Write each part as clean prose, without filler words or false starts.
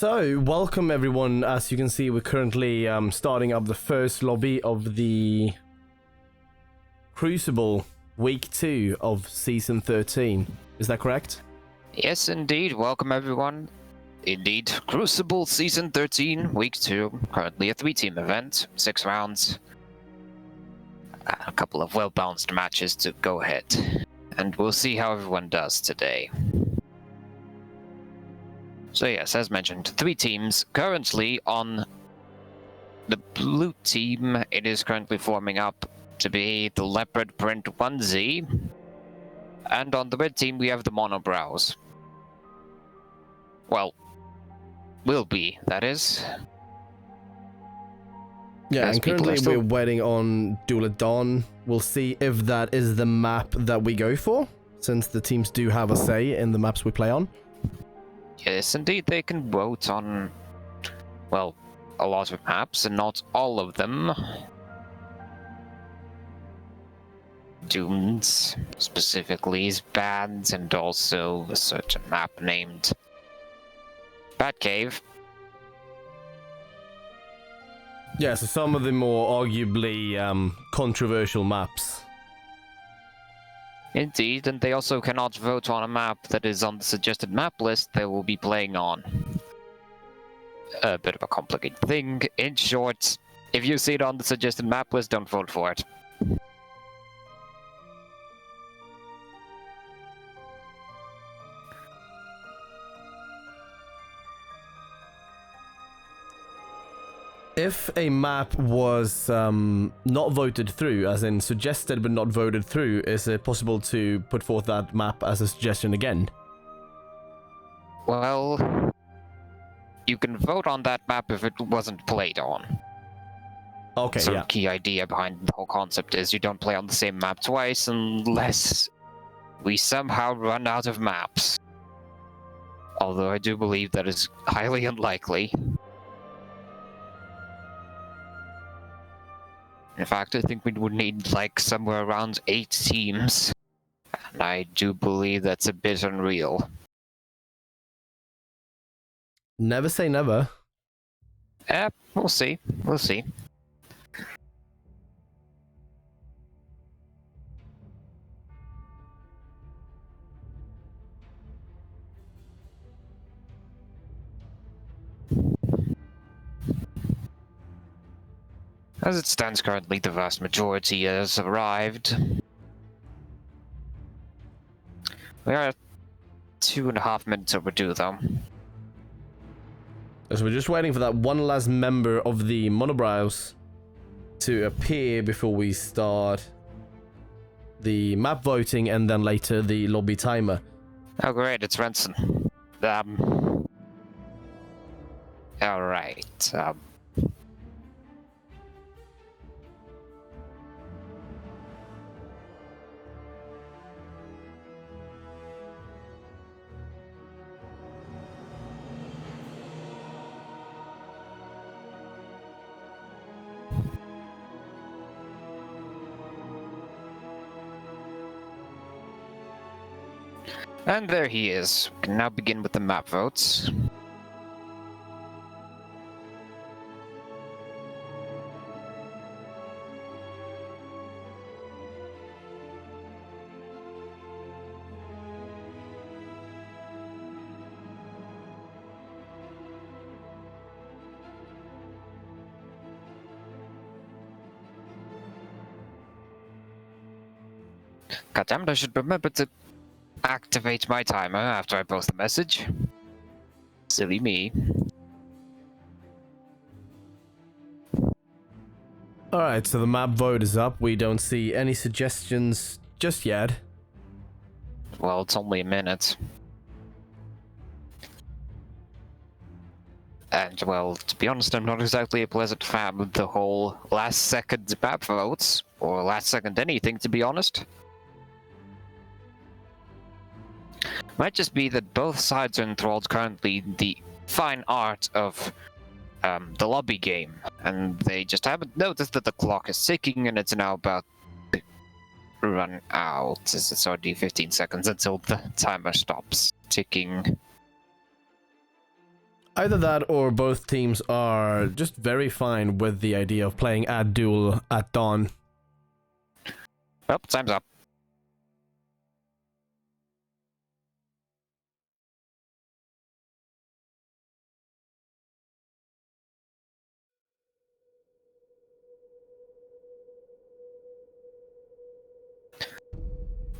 So, welcome everyone. As you can see, we're currently starting up the first lobby of the Crucible Week 2 of Season 13. Is that correct? Yes, indeed. Welcome, everyone. Indeed, Crucible Season 13, Week 2. Currently a 3-team event, 6 rounds. A couple of well-balanced matches to go ahead. And we'll see how everyone does today. So yes, as mentioned, 3 teams. Currently on the blue team, it is currently forming up to be the Leopard Print 1Z. And on the red team, we have the Monobrows. Well, will be, that is. Yeah, As and people currently are still- we're waiting on Duel at Dawn. We'll see if that is the map that we go for, since the teams do have a say in the maps we play on. Yes, indeed, they can vote on, well, a lot of maps, and not all of them. Dunes, specifically, is banned, and also a certain map named Batcave. Yeah, so some of the more arguably controversial maps. Indeed, and they also cannot vote on a map that is on the suggested map list they will be playing on. A bit of a complicated thing. In short, if you see it on the suggested map list, don't vote for it. If a map was not voted through, as in suggested but not voted through, is it possible to put forth that map as a suggestion again? Well, you can vote on that map if it wasn't played on. Okay, So yeah. the key idea behind the whole concept is you don't play on the same map twice unless we somehow run out of maps. Although I do believe that is highly unlikely. In fact, I think we would need like somewhere around 8 teams. And I do believe that's a bit unreal. Never say never. We'll see. We'll see. As it stands currently, the vast majority has arrived. We are 2.5 minutes overdue, though. So we're just waiting for that one last member of the Monobrows to appear before we start the map voting and then later the lobby timer. Oh great, it's Renson. Alright, and there he is. We can now begin with the map votes. Goddammit, I should remember to activate my timer after I post the message. Silly me. Alright, so the map vote is up. We don't see any suggestions just yet. Well, it's only a minute. And, well, to be honest, I'm not exactly a pleasant fan of the whole last-second map votes, or last-second anything, to be honest. Might just be that both sides are enthralled currently in the fine art of the lobby game, and they just haven't noticed that the clock is ticking and it's now about to run out. It's already 15 seconds until the timer stops ticking. Either that or both teams are just very fine with the idea of playing at duel at dawn. Well, time's up.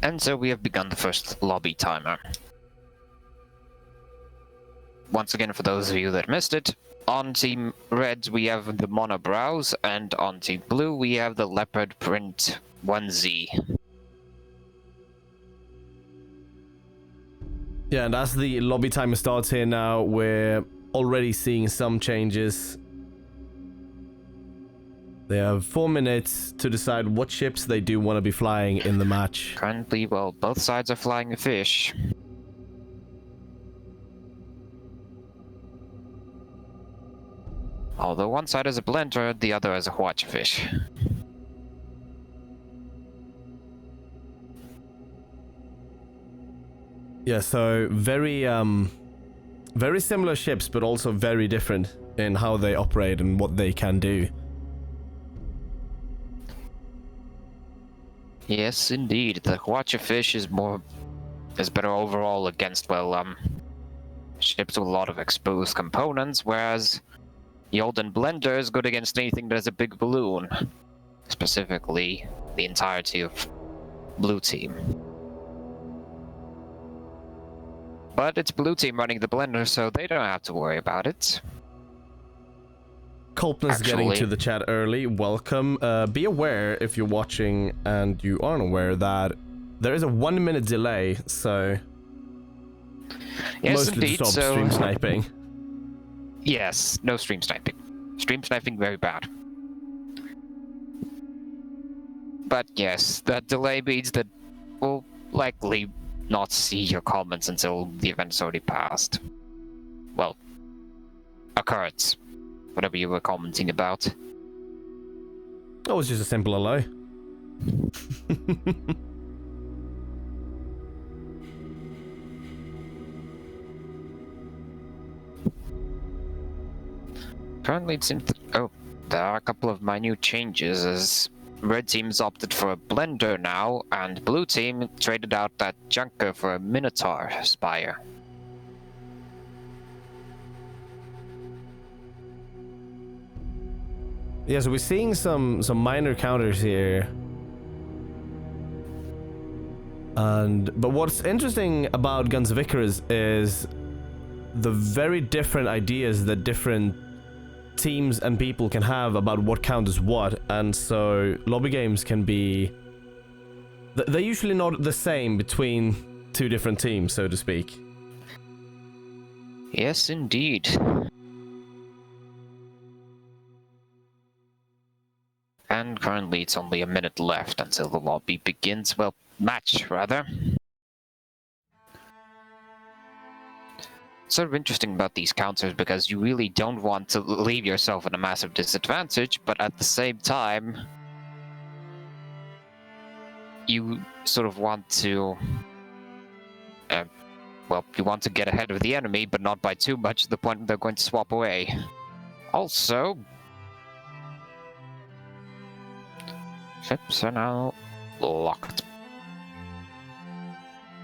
And so we have begun the first lobby timer. Once again, for those of you that missed it, on Team Red we have the monobrows, and on Team Blue we have the leopard print onesie. Yeah, and as the lobby timer starts here now, we're already seeing some changes. They have 4 minutes to decide what ships they do want to be flying in the match. Currently, well, both sides are flying a fish. Although one side is a blender, the other is a watchfish. Yeah, so very similar ships, but also very different in how they operate and what they can do. Yes, indeed. The watchfish is better overall against, well, ships with a lot of exposed components, whereas the Olden Blender is good against anything that has a big balloon. Specifically, the entirety of Blue Team. But it's Blue Team running the Blender, so they don't have to worry about it. Colpness getting to the chat early. Welcome. Be aware, if you're watching and you aren't aware, that there is a 1 minute delay, so... Yes, mostly indeed, to stop stream sniping. Yes, no stream sniping. Stream sniping, very bad. But yes, that delay means that we'll likely not see your comments until the event's already passed. Well, occurred. Whatever you were commenting about. Oh, it's just a simple hello. Currently it seems that, there are a couple of minute changes as Red Team's opted for a Blender now, and Blue Team traded out that Junker for a Minotaur Spire. Yeah, so we're seeing some minor counters here. But what's interesting about Guns of Icarus is the very different ideas that different teams and people can have about what counts as what, and so lobby games can be... they're usually not the same between two different teams, so to speak. Yes, indeed. And currently it's only a minute left until the lobby begins, well, match, rather. Sort of interesting about these counters because you really don't want to leave yourself at a massive disadvantage, but at the same time, you sort of want to, well, you want to get ahead of the enemy, but not by too much to the point they're going to swap away. Also, ships are now locked.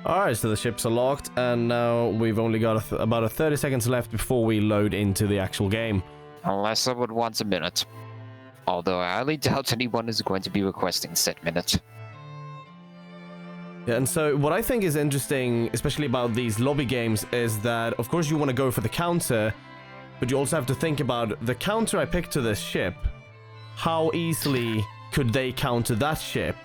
Alright, so the ships are locked, and now we've only got about 30 seconds left before we load into the actual game. Unless someone wants a minute. Although I highly doubt anyone is going to be requesting said minute. Yeah, and so what I think is interesting, especially about these lobby games, is that, of course, you want to go for the counter, but you also have to think about the counter I picked to this ship. How easily could they counter that ship?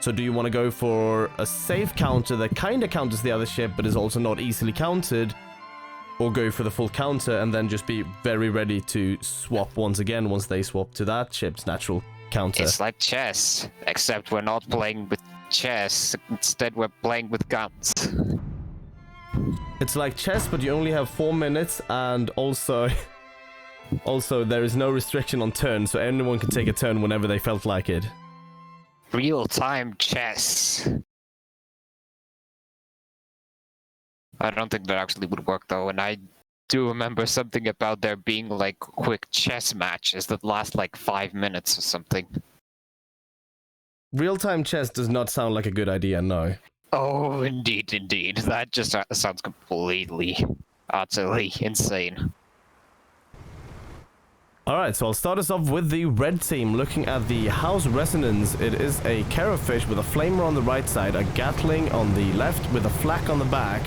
So do you want to go for a safe counter that kind of counters the other ship, but is also not easily countered? Or go for the full counter and then just be very ready to swap once again once they swap to that ship's natural counter? It's like chess, except we're not playing with chess. Instead, we're playing with guns. It's like chess, but you only have 4 minutes, and also there is no restriction on turns, so anyone can take a turn whenever they felt like it. Real-time chess. I don't think that actually would work though, and I do remember something about there being like quick chess matches that last like 5 minutes or something. Real-time chess does not sound like a good idea, no. Oh, indeed, indeed. That just sounds completely, utterly insane. Alright, so I'll start us off with the red team. Looking at the House Resonance, it is a Carrowfish with a Flamer on the right side, a Gatling on the left with a Flak on the back,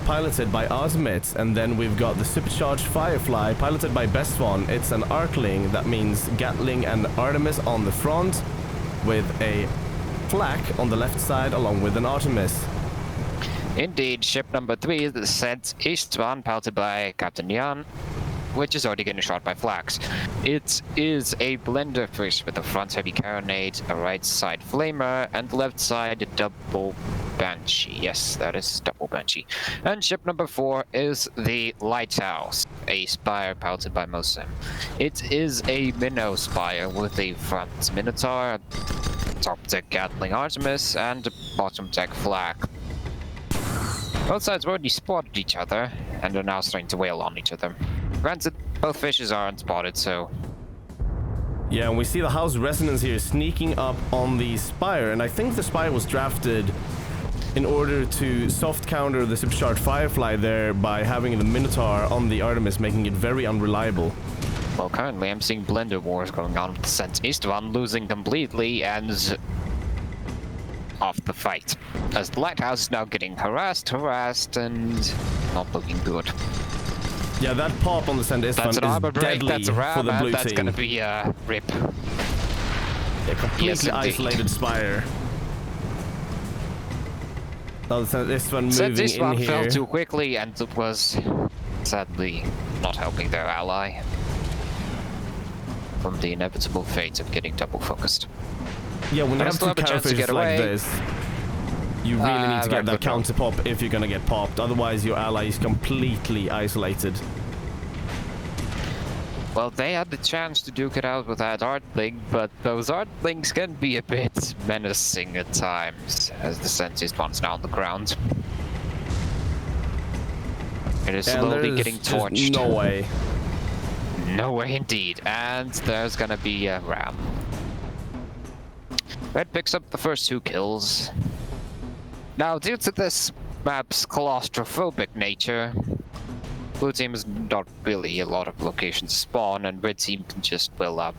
piloted by Artemis, and then we've got the Supercharged Firefly, piloted by Bestwan. It's an Arcling, that means Gatling and Artemis on the front, with a Flak on the left side, along with an Artemis. Indeed, ship number 3 is sent eastbound, piloted by Captain Jan, which is already getting shot by Flax. It is a blender fish with a front heavy carronade, a right side flamer, and left side a double banshee. Yes, that is double banshee. And ship number 4 is the Lighthouse, a spire piloted by Mosem. It is a minnow spire with a front Minotaur, top deck Gatling Artemis, and bottom deck Flak. Both sides already spotted each other, and are now starting to wail on each other. Granted, both fishes are unspotted, so... Yeah, and we see the House Resonance here sneaking up on the Spire, and I think the Spire was drafted in order to soft counter the Supercharged Firefly there by having the Minotaur on the Artemis, making it very unreliable. Well, currently I'm seeing blender wars going on with the Sent Eastbound losing completely and off the fight, as the Lighthouse is now getting harassed, and not looking good. Yeah, that pop on the Send Eastbound is deadly for the blue that's team. Gonna be a rip. A completely Yes, isolated Spire. Now the Send Eastbound Sent moving in Eastbound here. fell too quickly, and it was sadly not helping their ally from the inevitable fate of getting double focused. Yeah, when you have two still have a chance to Carrowfishes get like away. this, you really need to get very that good counter pop if you're gonna get popped. Otherwise, your ally is completely isolated. Well, they had the chance to duke it out with that Artling, but those Artlings can be a bit menacing at times, as the Sentist one's now on the ground. It is slowly getting torched. No way. No way indeed, and there's gonna be a ram. Red picks up the first 2 kills. Now, due to this map's claustrophobic nature, blue team has not really a lot of locations to spawn, and red team can just, well,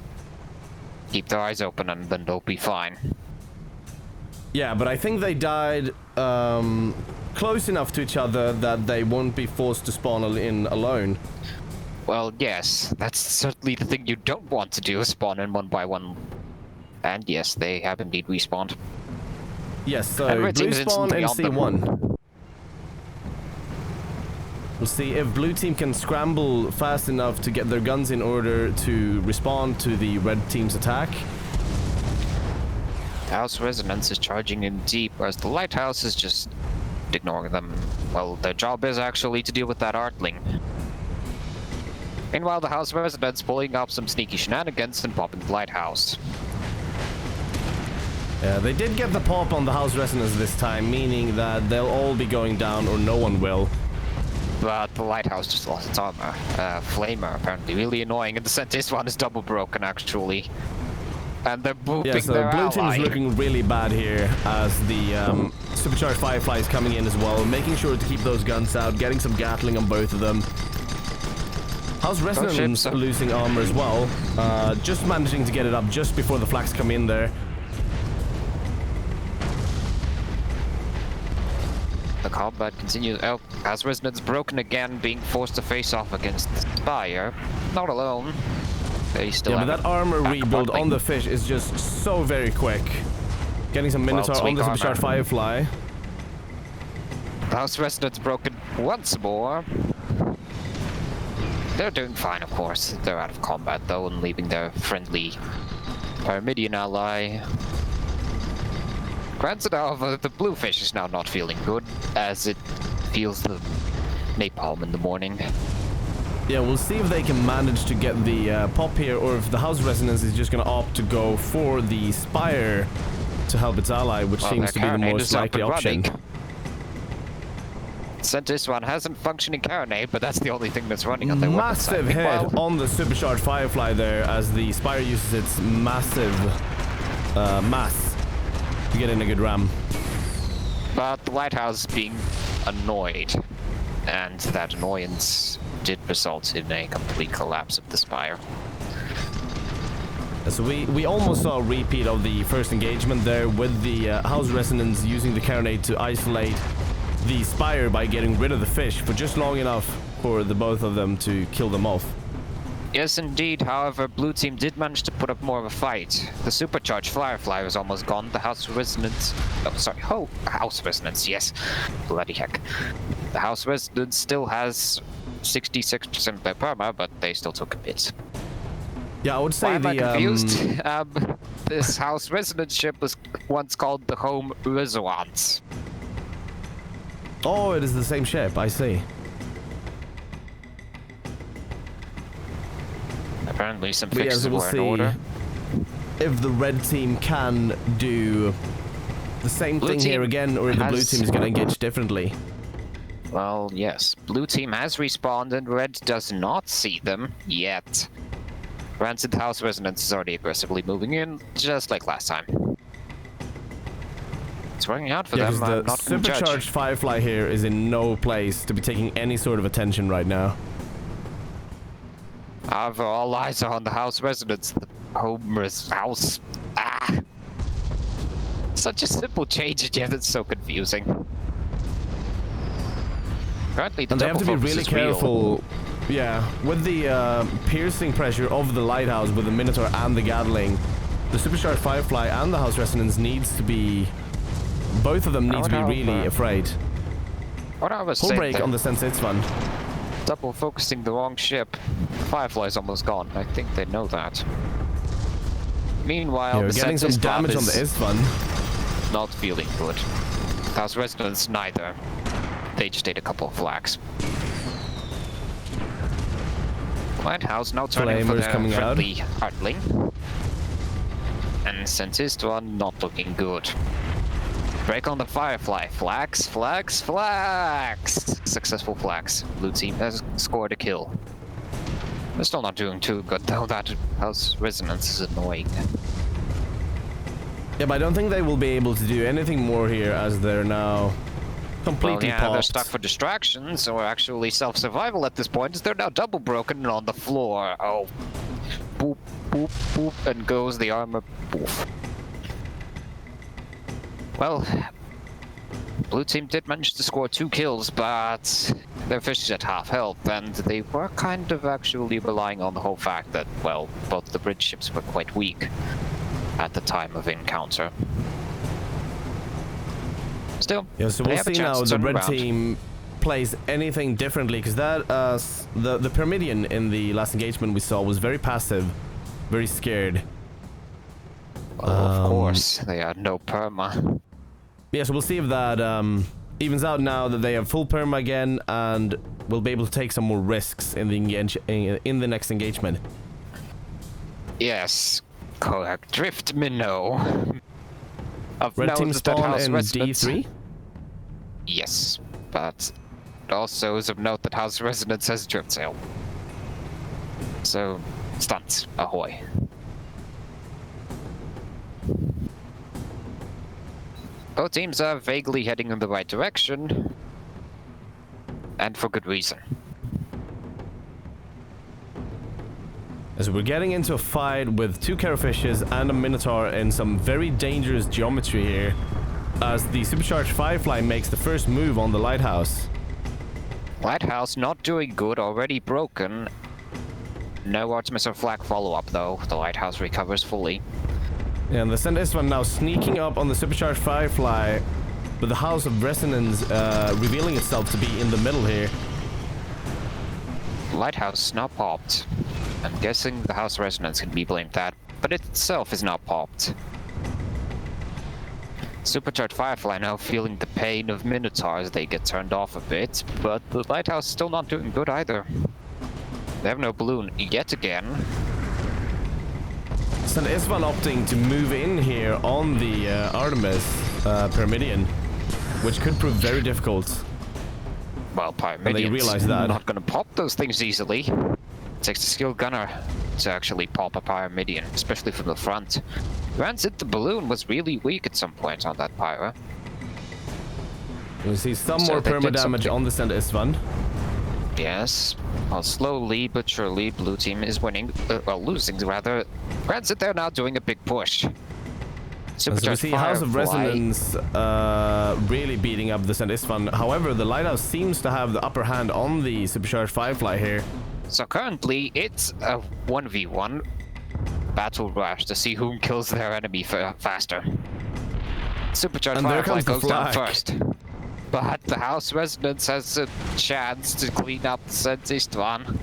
keep their eyes open and then they'll be fine. Yeah, but I think they died close enough to each other that they won't be forced to spawn in alone. Well, yes, that's certainly the thing you don't want to do, is spawn in one by one. And yes, they have indeed respawned. Yes, so And red blue team's spawn in instantly on them. C1. We'll see if blue team can scramble fast enough to get their guns in order to respond to the red team's attack. House Resonance is charging in deep, whereas the Lighthouse is just ignoring them. Well, their job is actually to deal with that Artling. Meanwhile, the House Resonance pulling up some sneaky shenanigans and popping the Lighthouse. Yeah, they did get the pop on the House Resonance this time, meaning that they'll all be going down or no one will. But the Lighthouse just lost its armor. Flamer, apparently really annoying, and the Sentist one is double broken, actually. And they're booping Yeah, so their blue team ally. is looking really bad here as the Supercharged Firefly is coming in as well, making sure to keep those guns out, getting some Gatling on both of them. House Resonance losing armor as well, just managing to get it up just before the flags come in there. The combat continues. Oh, House Resonance broken again, being forced to face off against the Spire. Not alone. They still Yeah, have but that armor rebuild on the fish is just so very quick. Getting some Minotaur on the Supercharged Firefly. House Resonance broken once more. They're doing fine, of course. They're out of combat, though, and leaving their friendly Pyramidian ally. Granted, however, the Bluefish is now not feeling good, as it feels the napalm in the morning. Yeah, we'll see if they can manage to get the pop here, or if the House Resonance is just going to opt to go for the Spire to help its ally, which seems to be the most likely option. This one hasn't functioning carronade, but that's the only thing that's running on their weapon side. Massive hit on the supercharged Firefly there as the Spire uses its massive mass to get in a good ram. But the Lighthouse being annoyed, and that annoyance did result in a complete collapse of the Spire. So we almost saw a repeat of the first engagement there with the House Resonance using the carronade to isolate the Spire by getting rid of the fish for just long enough for the both of them to kill them off. Yes, indeed. However, Blue Team did manage to put up more of a fight. The supercharged Firefly was almost gone. The House Resonance... Oh, sorry. Oh, House Resonance, yes. Bloody heck. The House Resonance still has 66% of their perma, but they still took a bit. Yeah, I would say Why am I confused? This House Resonance ship was once called the Home Resonance. Oh, it is the same ship, I see. Apparently some But fixes yeah, so we'll were in see order. if the red team can do the same Blue thing here team again, or if the blue team is going to engage differently. Well, yes. Blue team has respawned and red does not see them yet. Rancid House Resonance is already aggressively moving in, just like last time. It's working out for them. Because I'm the not gonna judge. supercharged Firefly here is in no place to be taking any sort of attention right now. However, all eyes are on the House Resonance, the house. Ah! Such a simple change, and yet it's so confusing. Currently, the And they have to be really careful. Yeah, with the piercing pressure of the Lighthouse with the Minotaur and the Gatling, the supercharged Firefly and the House Resonance needs to be... Both of them need to be really afraid. What I was Full saying break there, on the Sense Fund. double focusing the wrong ship. Firefly's almost gone. I think they know that. Meanwhile, Yeah, we're the getting some Sense damage on the Isfund. not feeling good. House Resonance neither. They just ate a couple of flags. Lighthouse now turning for Flamers their coming out. friendly Heartling. And Sensist one not looking good. Break on the Firefly. Flags, flags, flags! Successful flags. Blue team has scored a kill. They're still not doing too good though. That House Resonance is annoying. Yeah, but I don't think they will be able to do anything more here as they're now completely Well, yeah, they're popped. stuck for distractions, or actually self-survival at this point, as they're now double broken and on the floor. Oh. Boop, boop, boop, and goes the armor. Poof. Well, blue team did manage to score 2 kills, but their fish is at half health, and they were kind of actually relying on the whole fact that, well, both the bridge ships were quite weak at the time of encounter. Still, Yeah, so they we'll have a see chance now to the turn red around. team plays anything differently, because that the Pyramidion in the last engagement we saw was very passive, very scared. Well, of course, they had no perma. Yeah, so we'll see if that evens out now that they have full perma again, and we'll be able to take some more risks in the next engagement. Yes, correct. Drift Minnow. Of Red team note that spawn House in Resonance- D3. Yes, but also is of note that House Resonance has drift sail. So, stunts, ahoy. Both teams are vaguely heading in the right direction, and for good reason. As we're getting into a fight with 2 Carrowfishes and a Minotaur in some very dangerous geometry here, as the supercharged Firefly makes the first move on the Lighthouse. Lighthouse not doing good, already broken. No Artemis or Flak follow-up though. The Lighthouse recovers fully. And the Send one now sneaking up on the supercharged Firefly, with the House of Resonance revealing itself to be in the middle here. Lighthouse not popped. I'm guessing the House Resonance can be blamed that, but it itself is not popped. Supercharged Firefly now feeling the pain of Minotaurs. They get turned off a bit, but the Lighthouse still not doing good either. They have no balloon yet again. Send Isvan opting to move in here on the Artemis Pyramidion, which could prove very difficult. Well, Pyramidians And they realize that. not gonna pop those things easily. It takes a skilled gunner to actually pop a Pyramidian, especially from the front. Granted, the balloon was really weak at some point on that Pyro. We see some So more they perma did damage something. on the St. Istvan. Yes. Well, slowly but surely, blue team is winning, well, losing rather. Granted, they're now doing a big push. As we Supercharged see House of Firefly. Resonance really beating up the St. Istvan. However, the Lighthouse seems to have the upper hand on the Supercharged Firefly here. So currently, it's a 1v1 battle rush to see who kills their enemy faster. Supercharged And there Firefly comes the goes down flag. first. But the House Resonance has a chance to clean up the St. Istvan.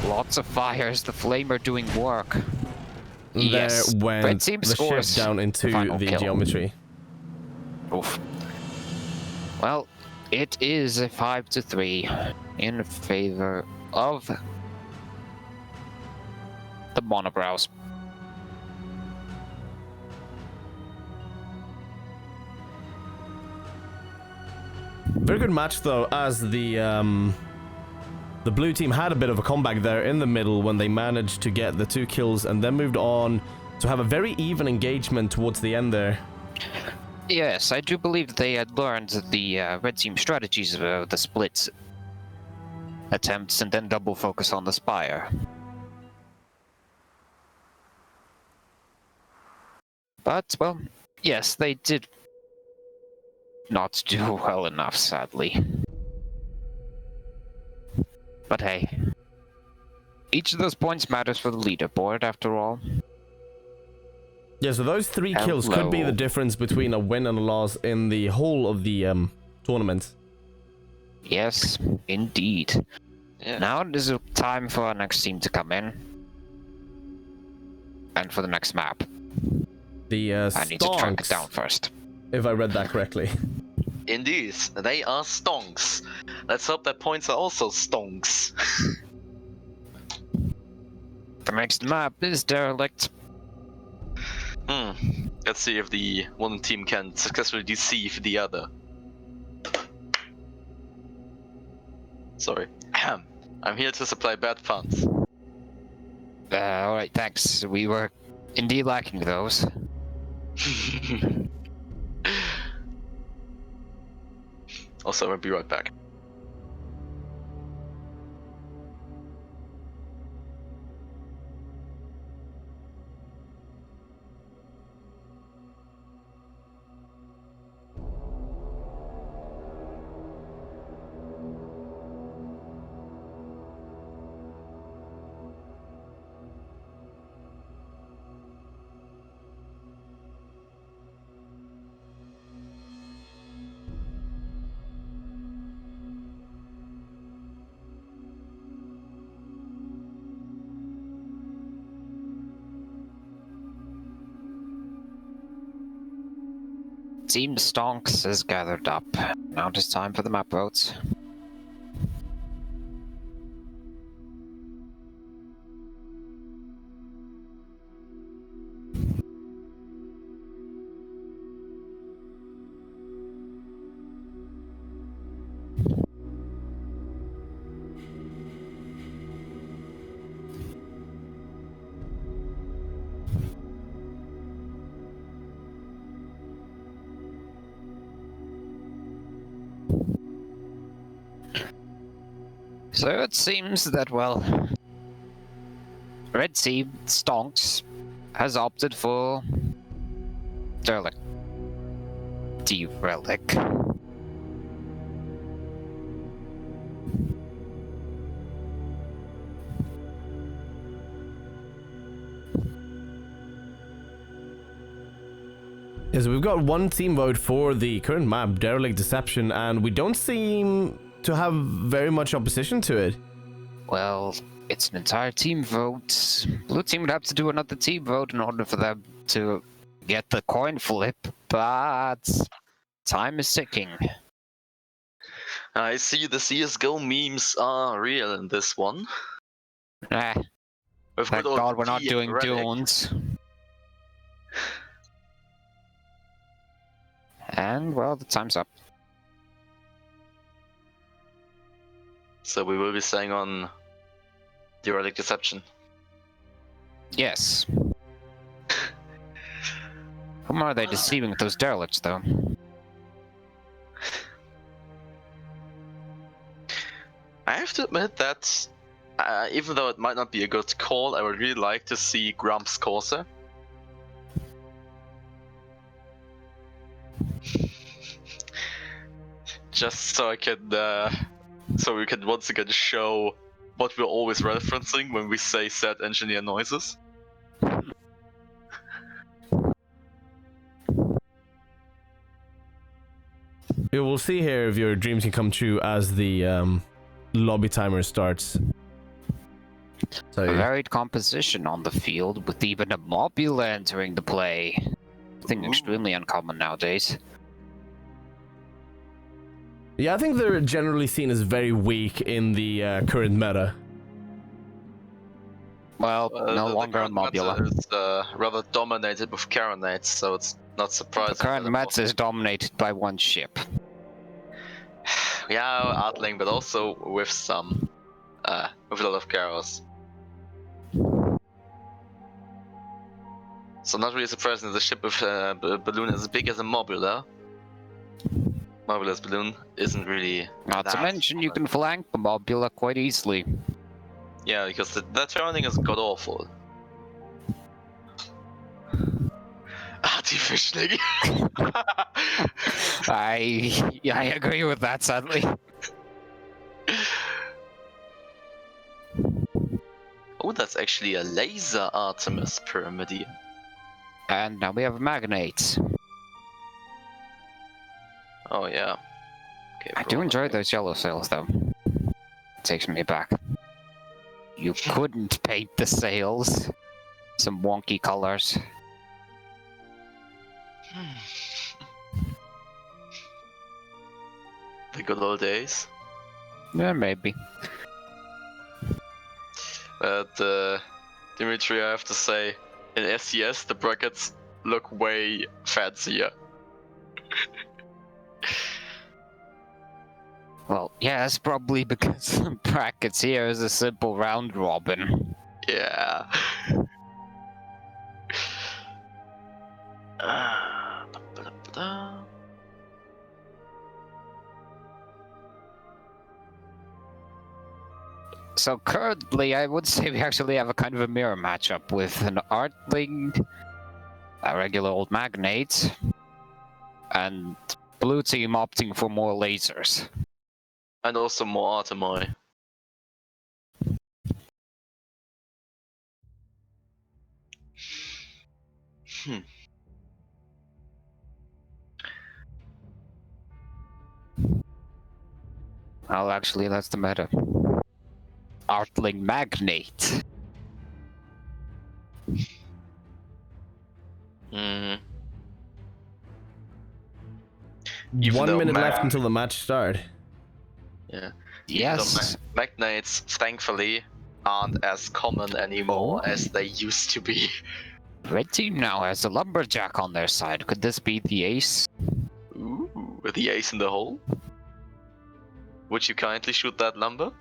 Lots of fires, the Flamer doing work. Yes, There red went team the ship scores down into final the kill. geometry. Oof. Well, it is a 5-3 in favor of the Monobrows. Very good match though, as the blue team had a bit of a comeback there in the middle when they managed to get the 2 kills and then moved on to have a very even engagement towards the end there. Yes, I do believe they had learned the red team strategies of the split attempts and then double focus on the Spire. But, well, yes, they did not do well enough, sadly. But hey, each of those points matters for the leaderboard, after all. Yeah, so those 3 kills could be the Hello. difference between a win and a loss in the whole of the tournament. Yes, indeed. Yeah. Now it is time for our next team to come in. And for the next map. The I need to track it Stonks, down first. if I read that correctly. Indeed, they are stonks. Let's hope their points are also stonks. The next map is Derelict. Let's see if the one team can successfully deceive the other. Sorry. I'm here to supply bad puns. Alright, thanks. We were indeed lacking those. Also, I'll be right back. Team Stonks is gathered up. Now it is time for the map votes. So it seems that, well, Red Team Stonks has opted for Derelict. Derelict. Yes, we've got 1 team vote for the current map, Derelict Deception, and we don't seem to have very much opposition to it. Well, it's an entire team vote. Blue team would have to do another team vote in order for them to get the coin flip, but time is ticking. I see the CSGO memes are real in this one. Ah, With thank good old God we're not doing Relic. dunes. And, well, the time's up. So we will be staying on the Relic Deception. Yes. Whom are they deceiving with those derelicts, though? I have to admit that, even though it might not be a good call, I would really like to see Grump's Corsair. Just so I can, so we can once again show what we're always referencing when we say said engineer noises. We will see here if your dreams can come true as the lobby timer starts. So A varied composition on the field, with even a mobula entering the play. Something extremely uncommon nowadays. yeah, I think they're generally seen as very weak in the current meta. Well, no The longer a current meta mobula. is rather dominated with Carronates, so it's not surprising. The current that meta is dominated by one ship. Yeah, Artling, but also with some, with a lot of Garros. So not really surprising that the ship with balloon is as big as a Mobula. Mobula's balloon isn't really. Not to that mention, you common. can flank the mobula quite easily. Yeah, because the turning is god awful. Artificially. I agree with that, sadly. Oh, that's actually a laser Artemis Pyramidion. And now we have magnates. Oh yeah. Okay, I do enjoy those yellow sails, though. It takes me back. You couldn't paint the sails. Some wonky colors. The good old days. Yeah, maybe. But Dimitri, I have to say, in SCS the brackets look way fancier. Well, yeah, that's probably because the brackets here is a simple round robin. Yeah. So currently, I would say we actually have a kind of a mirror matchup with an Artling, a regular old magnate, and blue team opting for more lasers. And also more Artemoi. Well, actually, that's the meta. Artling magnate. Mm. 1 though minute left mag- until the match start. Yeah. Yes. Magnates, thankfully, aren't as common anymore as they used to be. Red team now has a lumberjack on their side. Could this be the ace? Ooh, with the ace in the hole. Would you kindly shoot that lumber?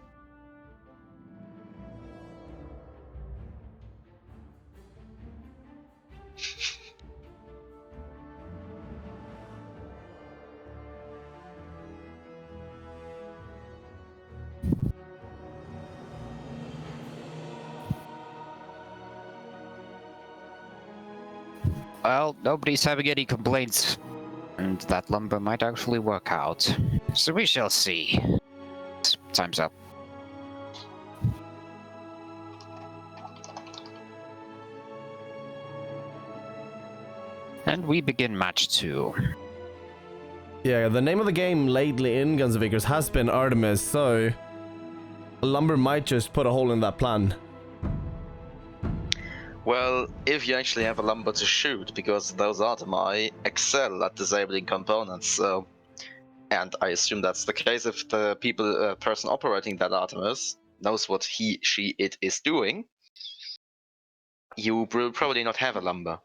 Well, nobody's having any complaints. And that lumber might actually work out. So we shall see. Time's up. And we begin match 2. Yeah, the name of the game lately in Guns of Icarus has been Artemis, so Lumber might just put a hole in that plan. Well, if you actually have a lumber to shoot, because those Artemi excel at disabling components, so... And I assume that's the case if the person operating that Artemis knows what he, she, it is doing, you will probably not have a lumber.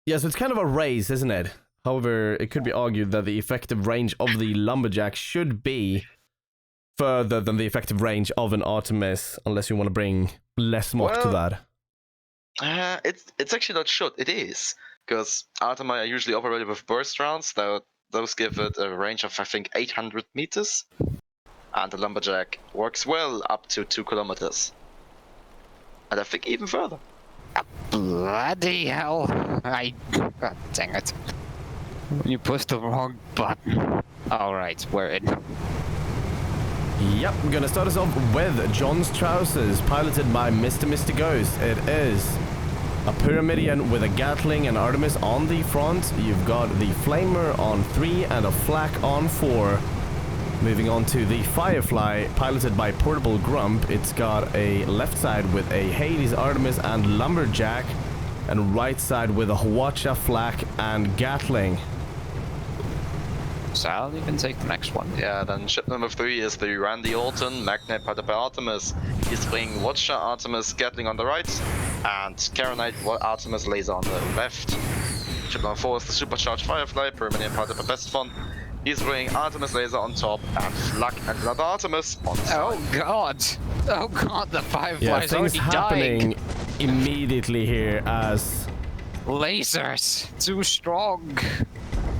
Yeah, so it's kind of a race, isn't it? However, it could be argued that the effective range of the Lumberjack should be further than the effective range of an Artemis, unless you want to bring less mock to that. It's actually not short. It is, because Artemi are usually operated with burst rounds. Those give it a range of, I think, 800 meters. And the Lumberjack works well up to 2 kilometers. And I think even further. Bloody hell. God dang it. You pushed the wrong button. Alright, we're in. Yep, I'm gonna start us off with John's Trousers, piloted by Mr. Ghost. It is a Pyramidian with a Gatling and Artemis on the front. You've got the Flamer on 3 and a Flak on 4. Moving on to the Firefly, piloted by Portable Grump. It's got a left side with a Hades, Artemis, and Lumberjack, and right side with a Hwacha, Flak, and Gatling. So I'll even take the next one. Yeah, then ship number 3 is the Randy Orton, Magnet piloted by Artemis. He's bringing Watcher, Artemis, Gatling on the right, and Karenite, Artemis, Laser on the left. Ship number 4 is the Supercharged Firefly, Pyramidian piloted by Bestfon. He's bringing Artemis Laser on top and Flak and another Artemis on side. Oh god! Oh god, the Firefly's things already happening dying! immediately here as... Lasers! Too strong!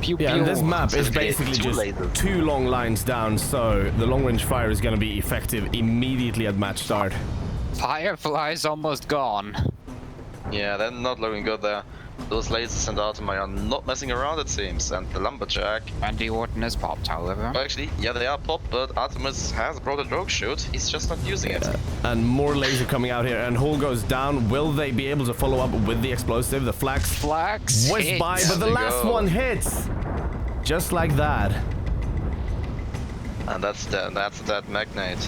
Pew pew! Yeah, and this map is basically just 2 long lines down, so the long-range fire is gonna be effective immediately at match start. Firefly's almost gone. Yeah, they're not looking good there. Those lasers and Artemi are not messing around, it seems, and the Lumberjack... Randy Orton has popped, however. Well, actually, yeah, they are popped, but Artemis has brought a drogue shoot. He's just not using it. And more laser coming out here, and Hull goes down. Will they be able to follow up with the explosive? The Flax whizzed by, but the last one hits! Just like that. And that's that Magnate.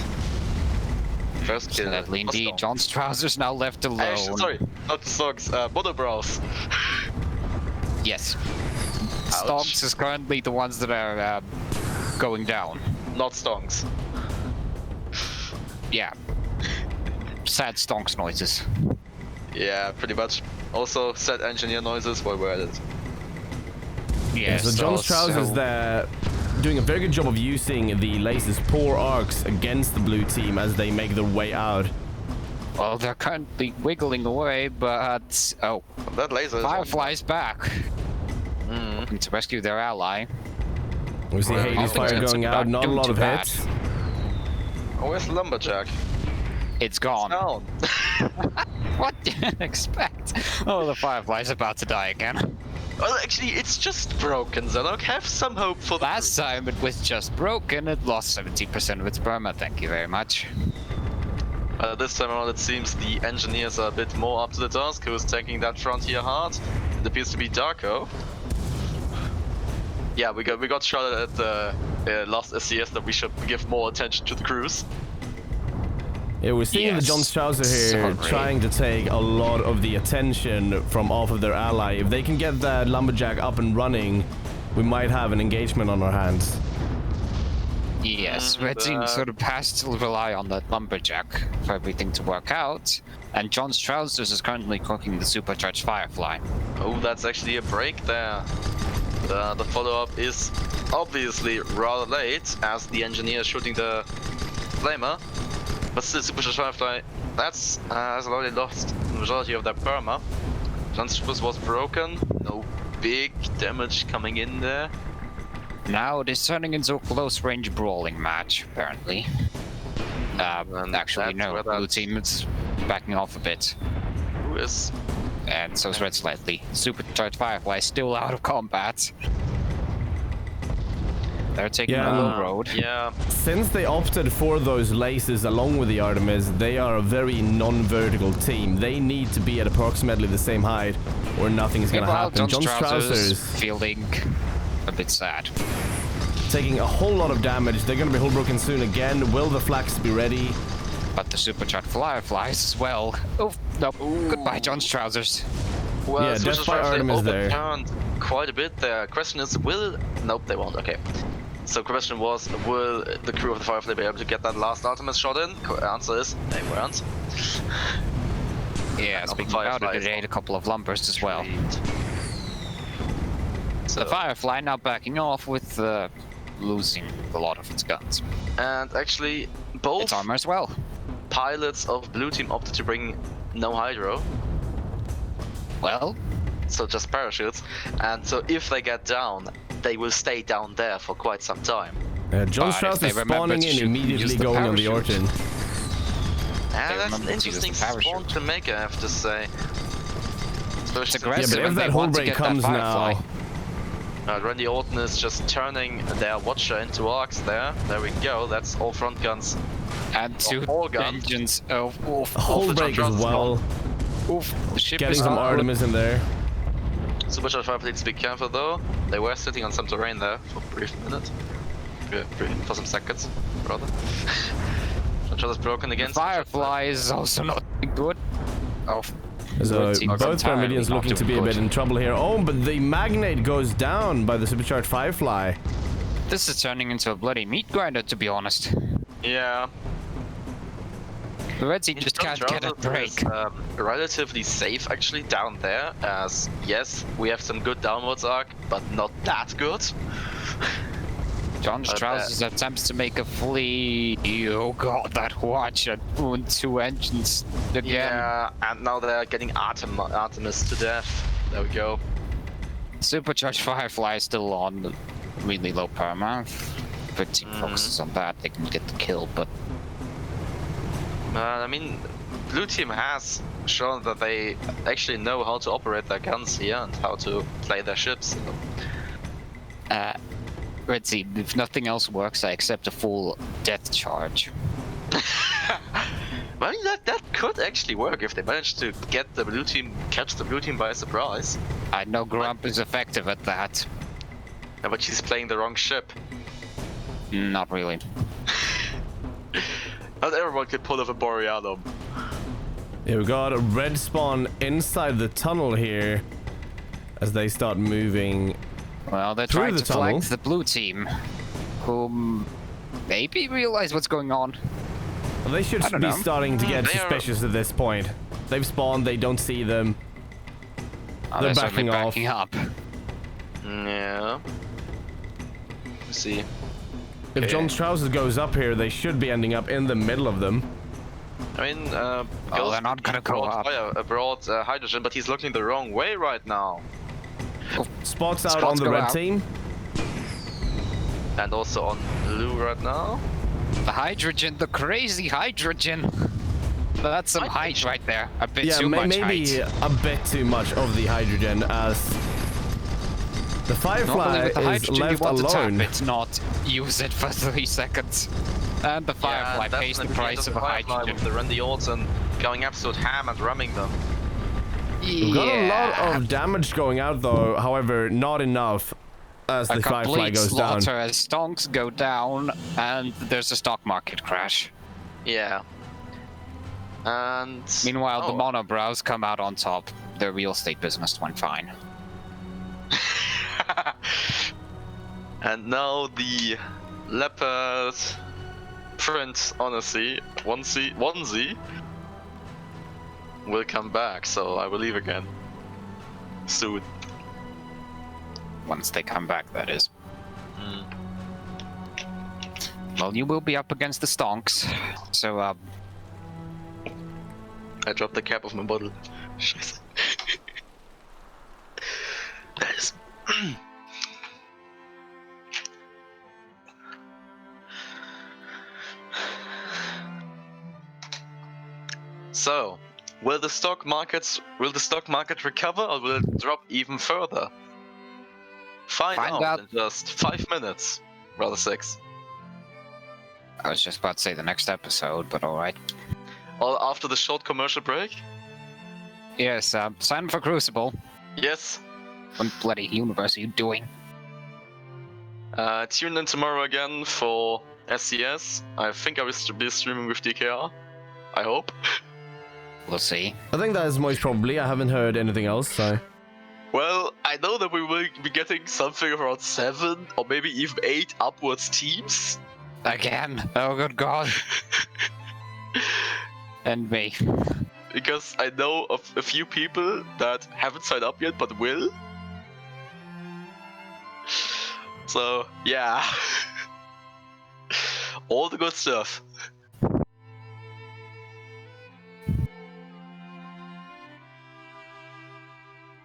First kill. Definitely indeed. John's Trousers now left alone. Actually, sorry, not the socks, monobrows. Yes. Ouch. Stonks is currently the ones that are going down. Not stonks. Yeah. Sad stonks noises. Yeah, pretty much. Also, sad engineer noises while we're at it. Yes, so John's Trousers there doing a very good job of using the laser's poor arcs against the blue team as they make their way out. Well, they're currently wiggling away, but... Oh. That laser Firefly's back. Looking to rescue their ally. We see Hades fire going out, not a lot of hits. Oh, where's Lumberjack? It's gone. Down. What did you expect? Oh, the Firefly's about to die again. Well, actually, it's just broken, Zennoch. Have some hope for the... Last time it was just broken, it lost 70% of its perma, thank you very much. This time around, it seems the engineers are a bit more up to the task. Who's tanking that frontier hard? It appears to be Darko. Yeah, we got shot at the last SCS that we should give more attention to the crews. Yeah, we're seeing the John's Trousers here trying to take a lot of the attention from off of their ally. If they can get that Lumberjack up and running, we might have an engagement on our hands. Yes, Red Team sort of has to rely on that Lumberjack for everything to work out. And John's Trousers is currently cooking the Supercharged Firefly. Oh, that's actually a break there. The follow-up is obviously rather late, as the engineer is shooting the Flamer. But still, Supercharged Firefly, has already lost the majority of their perma. John's Trousers was broken, no big damage coming in there. Now it is turning into a close-range brawling match, apparently. Actually, no, blue team is backing off a bit. Who is? And so is Red slightly. Supercharged Firefly still out of combat. They're taking the low road. Yeah. Since they opted for those laces along with the Artemis, they are a very non-vertical team. They need to be at approximately the same height, or nothing is going to happen. John's Trousers feeling a bit sad. Taking a whole lot of damage. They're going to be hull broken soon again. Will the Flax be ready? But the Supercharged Fireflies as well. Oh, no. Goodbye, John's Trousers. Well, yeah, death by Artemis there. Quite a bit there. Question is, Nope, they won't. Okay. So question was, will the crew of the Firefly be able to get that last Artemis shot in? Answer is, they won't. Yeah, speaking about it, it ate a couple of lumbers as well. So the Firefly now backing off with losing a lot of its guns. And actually, both Its armor as well. pilots of blue team opted to bring no hydro, Well, so just parachutes. And so if they get down, they will stay down there for quite some time. John But Strauss if they is remember spawning to in use immediately the going on the parachute. Orton. And that's an remember to use interesting the parachute. spawn to make, I have to say. it's Especially aggressive. Yeah, but if and that they hull want to break get that comes Firefly. now... Randy Orton is just turning their Watcher into arcs there. There we go, that's all front guns. And two all guns. engines. Oh, oof, Hull the break John as Strauss well. oof. The ship Getting is some not good. Artemis in there. Supercharged fire needs to be careful though. They were sitting on some terrain there for a brief minute. Yeah, for some seconds, rather. Shot is broken again. Firefly is also not good. Oh, So Red team is both entirely Pyramidians not looking to doing be a bit good. in trouble here. Oh, but the Magnate goes down by the supercharged Firefly. This is turning into a bloody meat grinder, to be honest. Yeah. The Red team just can't get a break. Is, relatively safe actually down there, as yes, we have some good downwards arc, but not that good. John Strauss's attempts to make a flea. Oh god, that watch and ruined two engines again. Yeah, and now they're getting Artemis to death. There we go. Supercharged Firefly is still on really low perma. If the team focuses on that, they can get the kill, but I mean, blue team has shown that they actually know how to operate their guns here and how to play their ships. Red team, if nothing else works, I accept a full death charge. I mean, that could actually work if they manage to get the blue team, catch the blue team by surprise. I know Grump is effective at that. Yeah, but she's playing the wrong ship. Not really. Not everyone could pull off a Borealum. Yeah, we got a red spawn inside the tunnel here as they start moving. Well, they're Through trying the to flank tunnel. the blue team, who maybe realize what's going on. Well, they should I don't be know. starting to get They are- suspicious at this point. They've spawned, they don't see them. Oh, They're certainly backing off. up. Yeah. Let's see. If Okay. John Strauss goes up here, they should be ending up in the middle of them. I mean, Oh, they're not gonna go up. Brought hydrogen, but he's looking the wrong way right now. Spots out Spots on the go red out. team. And also on blue right now. The hydrogen, the crazy hydrogen. That's some height right there. A bit Yeah, too much maybe height. a bit too much of the hydrogen as the Normally Firefly with the is hydrogen, you left want to alone. tap it, not use it for 3 seconds. And the Firefly that's pays the an price of a Firefly hydrogen. with the Randy Orton going absolute ham and ramming them. We've got a lot of damage going out though, however, not enough as A the Firefly complete goes down. slaughter as stonks go down, and there's a stock market crash. Yeah. And Meanwhile, the oh. monobrows come out on top. Their real estate business went fine. And now the leopard print onesie will come back, so I will leave again. Soon. Once they come back, that is. Mm. Well, you will be up against the stonks, so I dropped the cap of my bottle. Scheiße. That is. So, will the stock market recover or will it drop even further? Find out in just 5 minutes, rather 6. I was just about to say the next episode, but alright. Or after the short commercial break? Yes, sign for Crucible. Yes. What bloody universe are you doing? Tune in tomorrow again for SCS. I think I will be streaming with DKR. I hope. We'll see. I think that is most probably. I haven't heard anything else, so. Well, I know that we will be getting something around 7 or maybe even 8 upwards teams. Again? Oh, good god. And me. Because I know of a few people that haven't signed up yet but will. So, yeah. All the good stuff.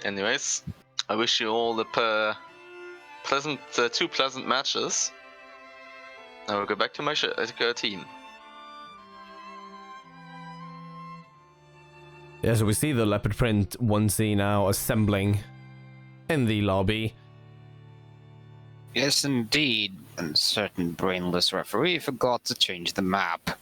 Anyways, I wish you all the two pleasant matches. I will go back to my team. Yeah, so we see the leopard print 1C now assembling in the lobby. Yes, indeed. And a certain brainless referee forgot to change the map.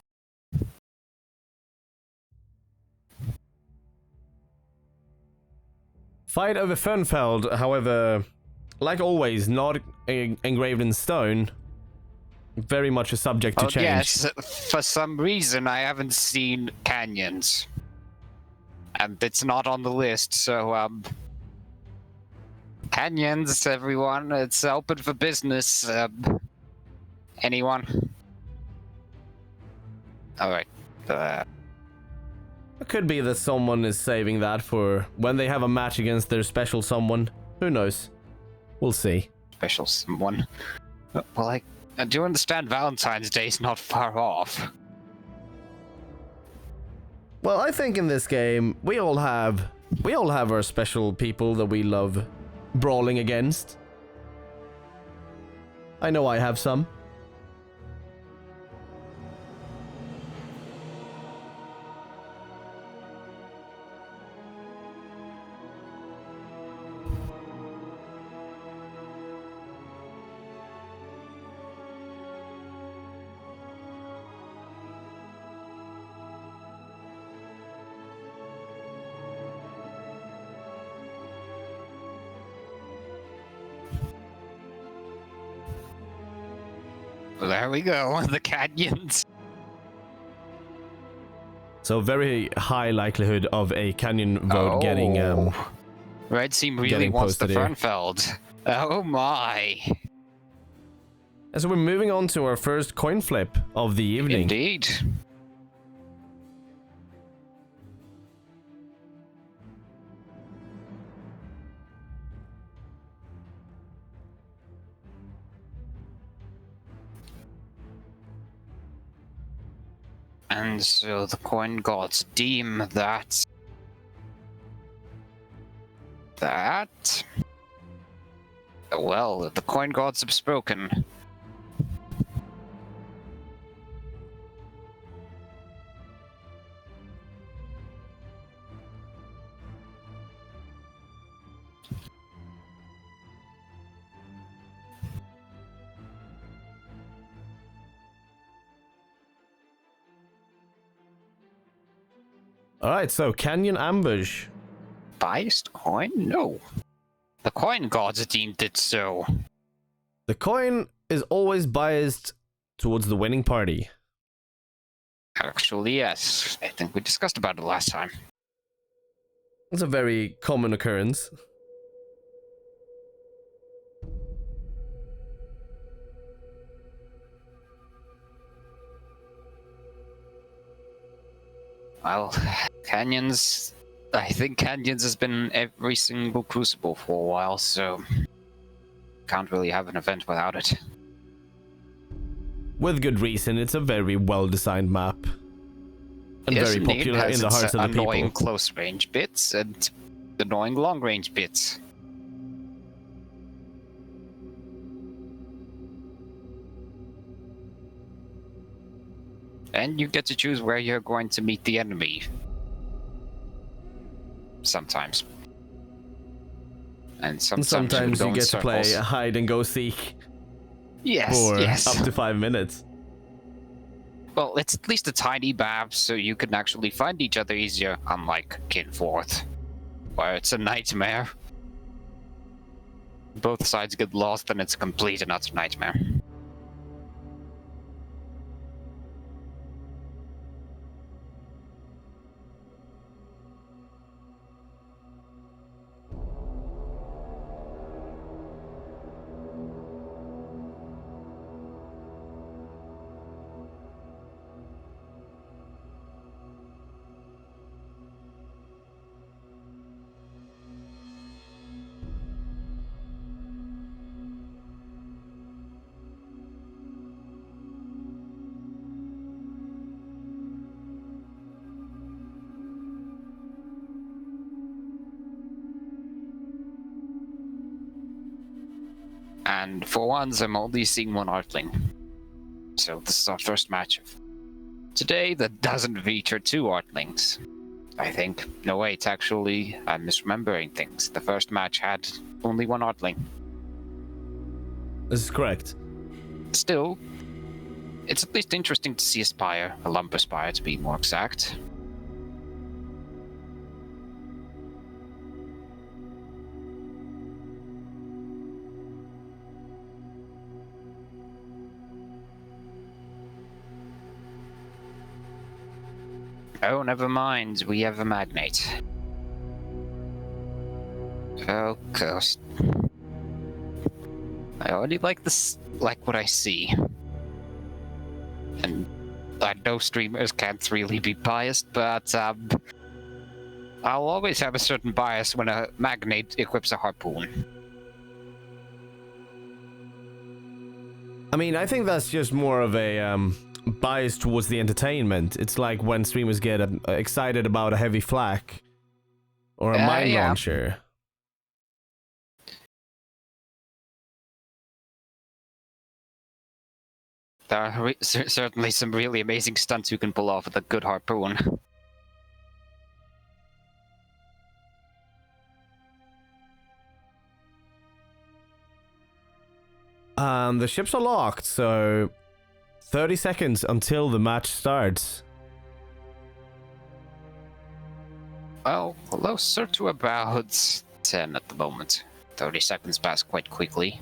Fight over Fernfeld, however, like always, not engraved in stone. Very much a subject to change. Yes, for some reason I haven't seen canyons. And it's not on the list, so, canyons, everyone, it's open for business, anyone? Alright, It could be that someone is saving that for when they have a match against their special someone. Who knows? We'll see. special someone. Well, I do understand Valentine's Day is not far off. Well, I think in this game, we all have our special people that we love brawling against. I know I have some. Well, there we go, the canyons. So very high likelihood of a canyon vote getting Red Team really getting wants the posted here. Fernfeld. Oh my. And so we're moving on to our first coin flip of the evening. Indeed. And so the coin gods deem that... Well, the coin gods have spoken. Alright, so Canyon Ambush. Biased coin? No. The coin gods deemed it so. The coin is always biased towards the winning party. Actually, yes. I think we discussed about it last time. It's a very common occurrence. Well, Canyons... I think Canyons has been in every single Crucible for a while, so... Can't really have an event without it. With good reason, it's a very well-designed map. And Yes, very indeed. popular Has in the its hearts of the annoying people. close-range bits and annoying long-range bits. And you get to choose where you're going to meet the enemy. Sometimes. And Sometimes you get to play hide and go seek Yes, for yes. up to 5 minutes. Well, it's at least a tiny map, so you can actually find each other easier, unlike Kinforth, where it's a nightmare. Both sides get lost, and it's a complete and utter nightmare. And for once, I'm only seeing one Artling. So this is our first match of today that doesn't feature two Artlings. I think. No, wait, actually, I'm misremembering things. The first match had only one Artling. This is correct. Still, it's at least interesting to see a spire, a lumber spire to be more exact. Oh, never mind. We have a magnate. Oh, ghost. I already like this, like what I see. And I know streamers can't really be biased, but I'll always have a certain bias when a magnate equips a harpoon. I mean, I think that's just more of a bias towards the entertainment. It's like when streamers get excited about a heavy flak or a mine launcher. There are certainly some really amazing stunts you can pull off with a good harpoon. The ships are locked, so 30 seconds until the match starts. Well, closer to about 10 at the moment. 30 seconds pass quite quickly.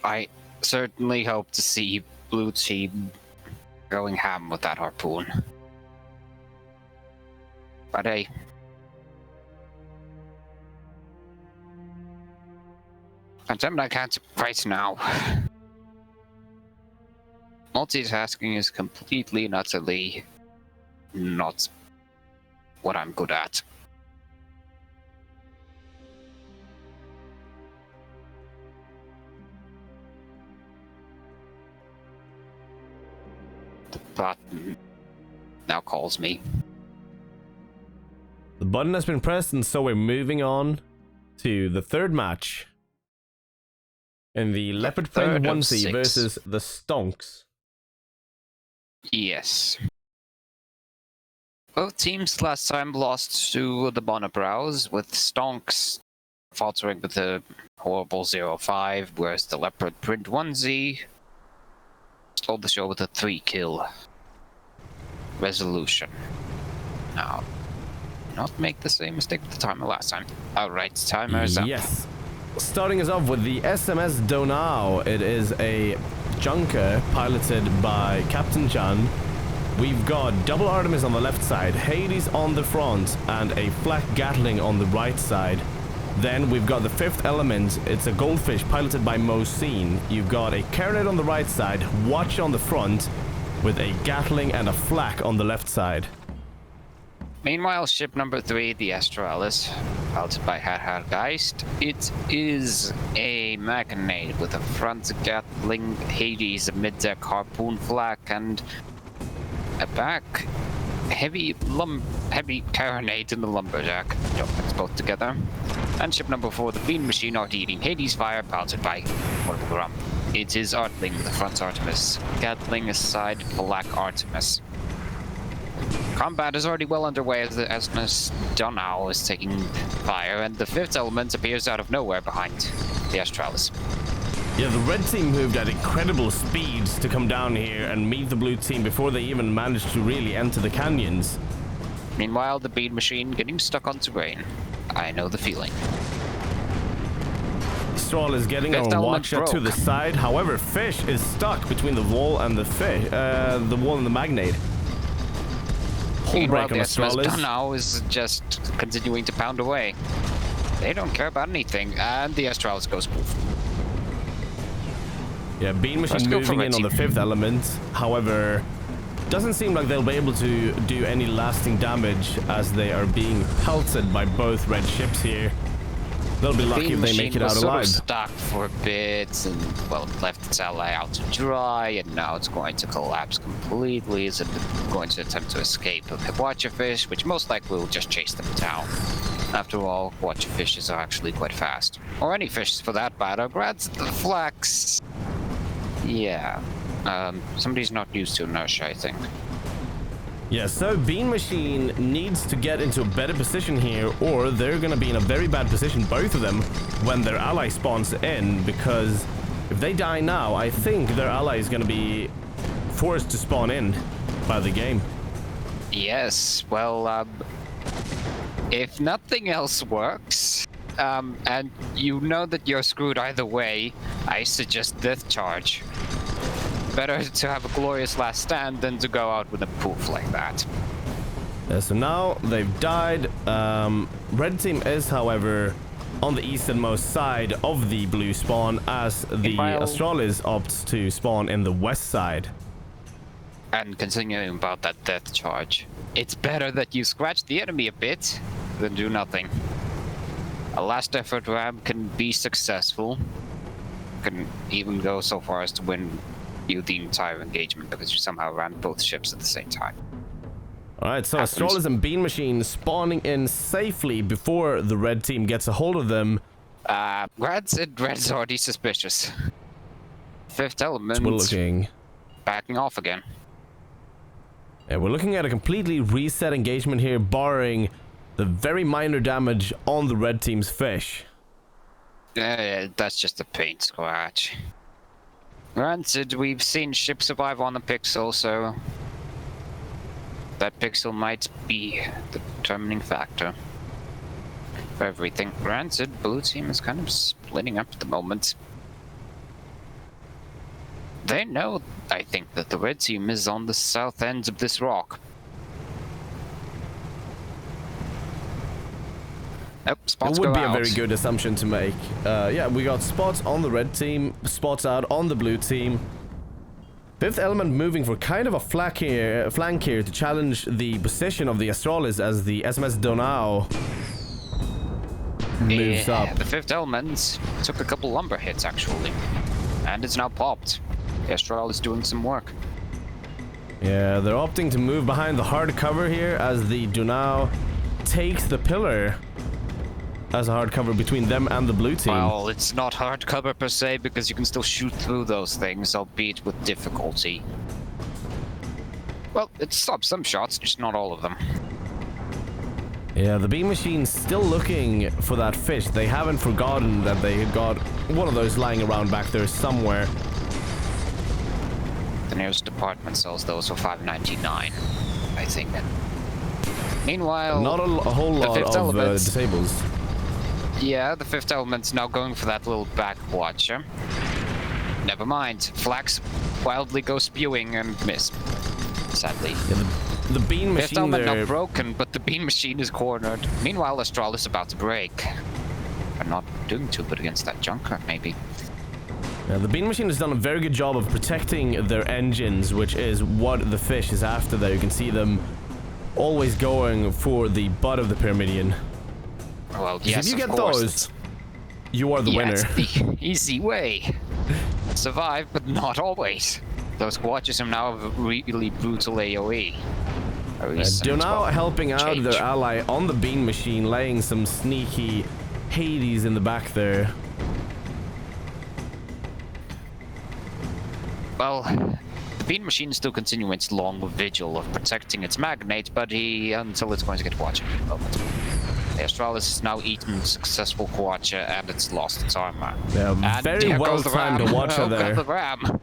I certainly hope to see Blue Team going ham with that harpoon. But hey. Attempt I can't right now. Multitasking is completely and utterly not what I'm good at. The button now calls me. The button has been pressed, and so we're moving on to the third match. In the Leopard Print onesie versus the Stonks. Yes. Both teams last time lost to the Monobrows, with Stonks faltering with a horrible 0-5, whereas the Leopard Print onesie stole the show with a 3-kill resolution. Now, not make the same mistake the timer last time. Alright, timer's up. Yes. Starting us off with the SMS Donau. It is a junker piloted by Captain Jan. We've got double Artemis on the left side, Hades on the front, and a flak Gatling on the right side. Then we've got the fifth element. It's a goldfish piloted by Mosine. You've got a Carronade on the right side, Watch on the front, with a Gatling and a flak on the left side. Meanwhile, ship number 3, the Astralis, piloted by Geist. It is a Magnate with a front Gatling, Hades, a mid-deck Harpoon flak, and a back heavy Carronade in the Lumberjack. Don't mix both together. And ship number 4, the Bean Machine, Art-Eating Hades Fire, piloted by Grump. It is Artling with the front Artemis, Gatling aside, black Artemis. Combat is already well underway as the SMS Donau is taking fire, and the fifth element appears out of nowhere behind the Astralis. Yeah, the red team moved at incredible speeds to come down here and meet the blue team before they even managed to really enter the canyons. Meanwhile, the bead machine getting stuck on terrain. I know the feeling. Stroll is getting a watcher to the side. However, Fish is stuck between the wall and the wall and the Magnate. Meanwhile, the SMS Donau is just continuing to pound away. They don't care about anything, and the Astralis goes poof. Yeah, Bean Machine moving in on the fifth element. However, doesn't seem like they'll be able to do any lasting damage as they are being pelted by both red ships here. They'll be lucky if they make it out alive. Sort of stuck for a bit and, well, left its ally out to dry, and now it's going to collapse completely as it's going to attempt to escape a Watcher Fish, which most likely will just chase them down. After all, watcher fishes are actually quite fast. Or any fish for that matter. Grants the flax. Yeah. Somebody's not used to inertia, I think. Yeah, so Bean Machine needs to get into a better position here, or they're gonna be in a very bad position, both of them, when their ally spawns in, because if they die now, I think their ally is gonna be forced to spawn in by the game. Yes, well, if nothing else works, and you know that you're screwed either way, I suggest Death Charge. Better to have a glorious last stand than to go out with a poof like that. So now they've died. Red team is, however, on the easternmost side of the blue spawn, as the Astralis opts to spawn in the west side. And continuing about that Death Charge, it's better that you scratch the enemy a bit than do nothing. A last effort ram can be successful, can even go so far as to win you the entire engagement because you somehow ran both ships at the same time. Alright, so Astralis and Bean Machine spawning in safely before the red team gets a hold of them. Red's already suspicious. Fifth element We're looking... backing off again. Yeah, we're looking at a completely reset engagement here, barring the very minor damage on the red team's fish. That's just a paint scratch. Granted, we've seen ships survive on the pixel, so that pixel might be the determining factor for everything. Granted, blue team is kind of splitting up at the moment. They know, I think, that the red team is on the south end of this rock. Spots it would go be out. a very good assumption to make. Yeah, we got spots on the red team, spots out on the blue team. Fifth element moving for kind of a flank here to challenge the position of the Astralis as the SMS Donau moves up. The fifth element took a couple lumber hits actually, and it's now popped. The Astral is doing some work. Yeah, they're opting to move behind the hard cover here as the Donau takes the pillar as a hard cover between them and the blue team. Well, it's not hard cover per se because you can still shoot through those things, albeit with difficulty. Well, it stops some shots, just not all of them. Yeah, the Beam Machine's still looking for that fish. They haven't forgotten that they got one of those lying around back there somewhere. The nearest department sells those for $5.99, I think. Meanwhile, not a whole lot of disables. Yeah, the fifth element's now going for that little back watcher. Never mind. Flax wildly go spewing and miss. Sadly. Yeah, the bean fifth machine element there... not broken, but the bean machine is cornered. Meanwhile, Astral is about to break. They're not doing too good against that junker, maybe. Yeah, the bean machine has done a very good job of protecting their engines, which is what the fish is after there. You can see them always going for the butt of the Pyramidian. Well, yes, if you of get course, those, you are the winner. It's the easy way. Survive, but not always. Those watches are now a really brutal AoE. They're now helping out their ally on the bean machine, laying some sneaky Hades in the back there. Well, the bean machine is still continuing its long vigil of protecting its magnate, but until it's going to get watched in a moment. The Astralis has now eaten successful Quacha and it's lost its armor. Yeah, and very well timed to watch her there. The Ram.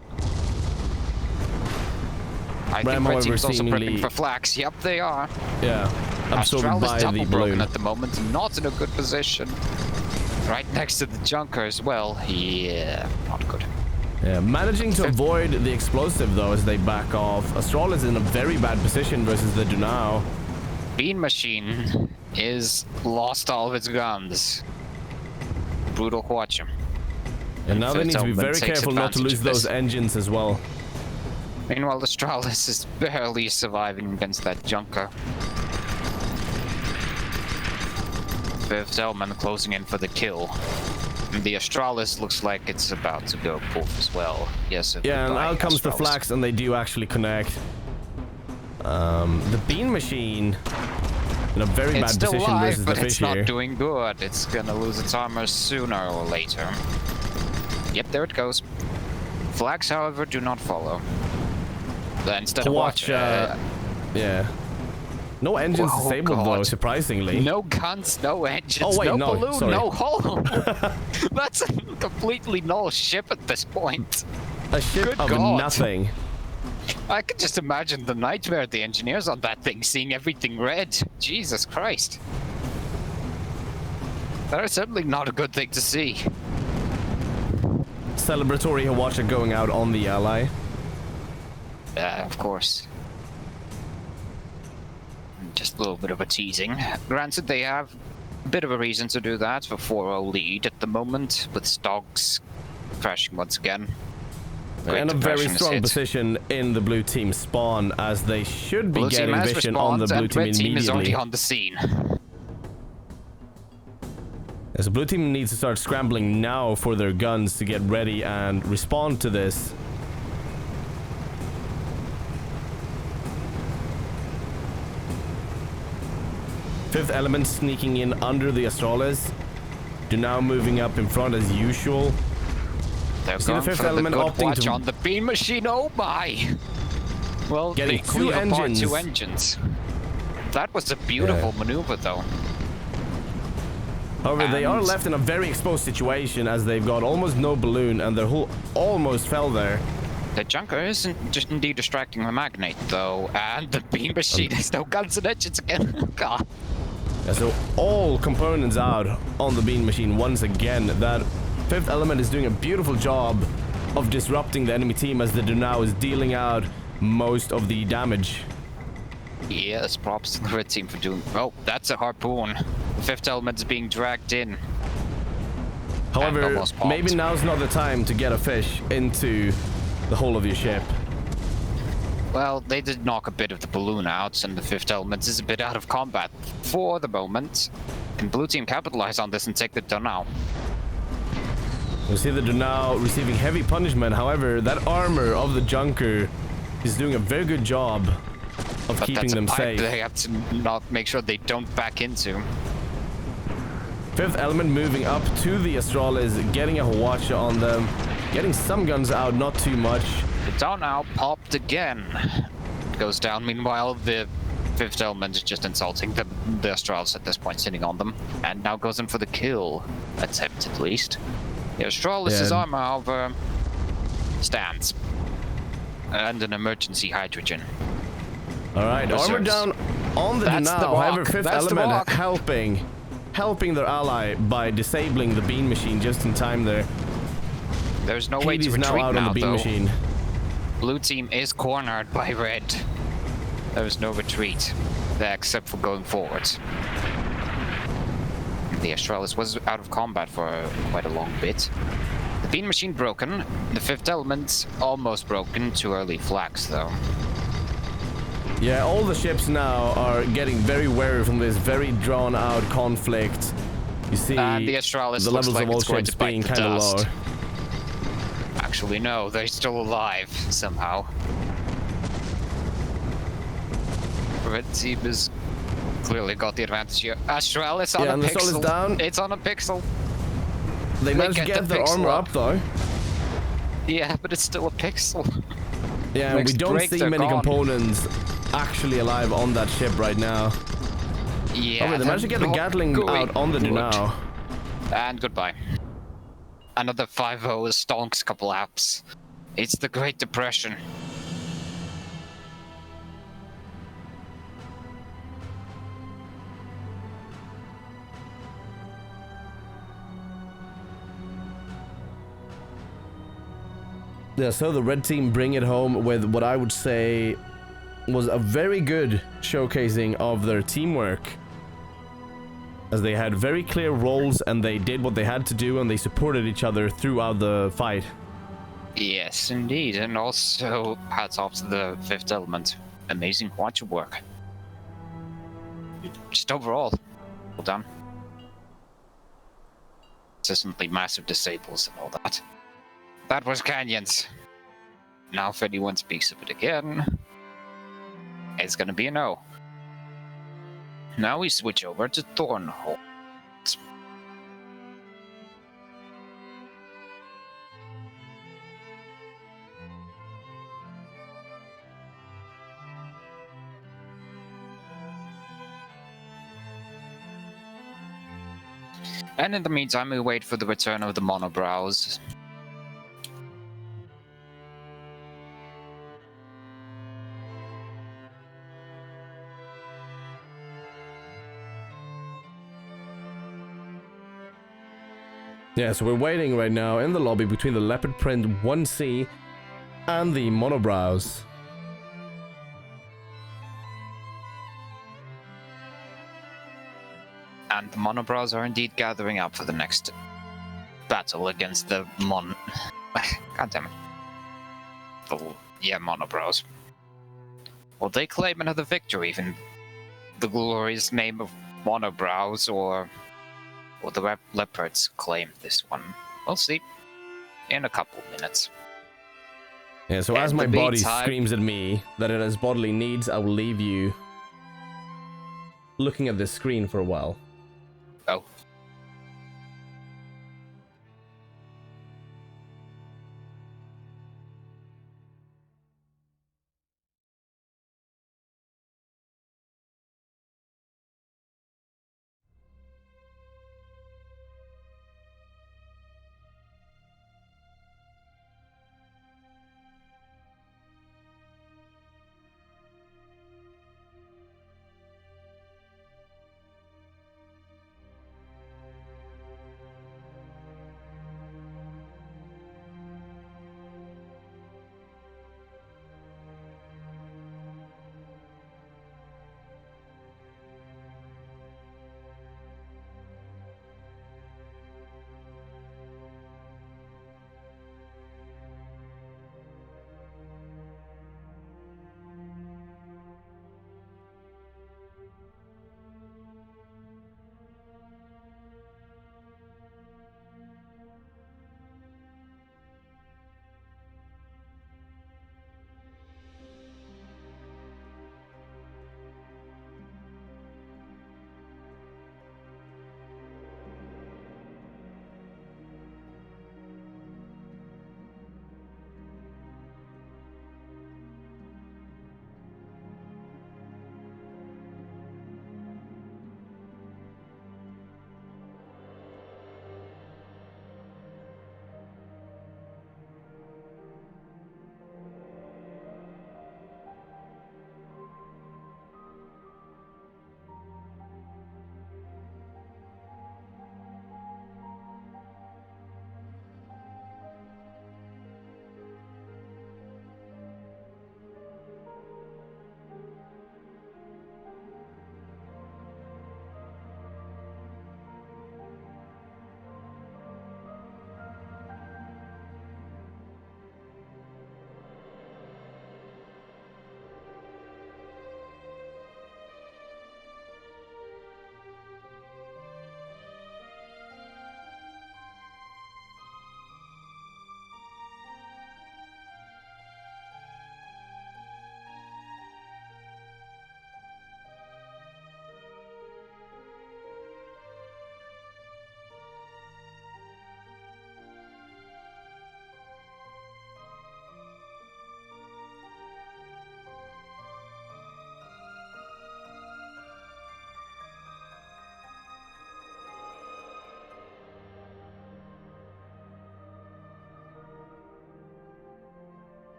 I think Red Team's also prepping for Flax. Yep, they are. Yeah, absorbed by the balloon. At the moment, not in a good position. Right next to the junker as well. Yeah, not good. Yeah, managing to avoid the explosive though as they back off. Astral is in a very bad position versus the Donau. Bean Machine is lost all of its guns. Brutal Quacha. And now they need to be very careful not to lose those engines as well. Meanwhile, the Astralis is barely surviving against that junker. Fifth element closing in for the kill. And the Astralis looks like it's about to go poof as well. Yes. Yeah, and out comes the Flax, and they do actually connect. The Bean Machine in a very It's bad still position alive, versus the but fish it's here. not doing good. It's gonna lose its armor sooner or later. Yep, there it goes. Flags, however, do not follow. Instead of Watch, yeah. No engines Oh, disabled though, God. surprisingly. No guns, no engines, Oh, wait, no no, balloon, sorry. no hull. That's a completely null ship at this point. A ship Good of God. nothing. I could just imagine the nightmare of the engineers on that thing, seeing everything red. Jesus Christ. That is certainly not a good thing to see. Celebratory Hawacha going out on the ally. Of course. Just a little bit of a teasing. Granted, they have a bit of a reason to do that. A 4-0 lead at the moment, with Stogs crashing once again. Great And a very Depression is strong hit. position in the blue team spawn, as they should be Blue team getting has vision on the respawned, blue and team red team is already immediately. on the scene. As the blue team needs to start scrambling now for their guns to get ready and respond to this. Fifth element sneaking in under the Astralis. Now moving up in front as usual. They're See the going fifth for the element good opting watch to- on the beam machine. Oh my! Well, Getting they two clear apart engines. two engines. That was a beautiful maneuver, though. However, they are And- left in a very exposed situation as they've got almost no balloon and their hull almost fell there. The junker isn't just indeed distracting the magnate, though, and the beam machine has no guns and engines again. God. Yeah, so all components out on the beam machine once again. That fifth element is doing a beautiful job of disrupting the enemy team as the Dunao is dealing out most of the damage. Yes, props to the red team for doing. Oh, that's a harpoon. The fifth element is being dragged in. However, almost popped. maybe now's not the time to get a fish into the hull of your ship. Well, they did knock a bit of the balloon out, and the fifth element is a bit out of combat for the moment. Can blue team capitalize on this and take the Dunao? We see the Dunao receiving heavy punishment. However, that armor of the Junker is doing a very good job of But keeping that's them a pipe safe. they have to not make sure they don't back into. Fifth element moving up to the Astralis, getting a Hawacha on them, getting some guns out, not too much. The Dunao popped again. It goes down. Meanwhile, the fifth element is just insulting the Astralis at this point, sitting on them, and now goes in for the kill attempt at least. The Astralis' Yeah. armor, however, stands, and an emergency hydrogen. All right, armor Reserves. down on the That's the Dunao. However, walk. fifth That's the element walk. helping their ally by disabling the beam machine just in time there. There's no way to Katie's retreat now out on the beam though. machine. Blue team is cornered by red. There's no retreat there except for going forward. The Astralis was out of combat for quite a long bit. The beam machine broken. The fifth element almost broken. Too early flags though. Yeah, all the ships now are getting very wary from this very drawn out conflict. You see And the Astralis the looks levels like of all it's going ships to bite being the kind of low. dust. Actually, no, they're still alive somehow. Red team has clearly got the advantage here. Astralis on Yeah, a and the Astralis pixel. down. It's on a pixel. They managed to get get the their pixel armor up. up though. Yeah, but it's still a pixel. Yeah, and we Next don't break, see they're many gone. components actually alive on that ship right now. Yeah. Oh wait, they managed to get the they're Gatling going out on the good. Dunao. And goodbye. Another 5-0 stonks collapse. It's the Great Depression. Yeah, so the red team bring it home with what I would say was a very good showcasing of their teamwork. As they had very clear roles and they did what they had to do and they supported each other throughout the fight. Yes, indeed. And also, hats off to the fifth element. Amazing watch work. Just overall, well done. Consistently massive disables and all that. That was Canyons. Now if anyone speaks of it again, it's gonna be a no. Now we switch over to Thornhold. And in the meantime, we wait for the return of the monobrows. Yeah, so we're waiting right now in the lobby between the Leopard Print 1C and the monobrows. And the monobrows are indeed gathering up for the next battle against the God damn it. Monobrows. Will they claim another victory in the glorious name of monobrows, or will the leopards claim this one? We'll see in a couple minutes. Yeah, so And as my the body meantime- screams at me that it has bodily needs, I will leave you looking at this screen for a while. Oh.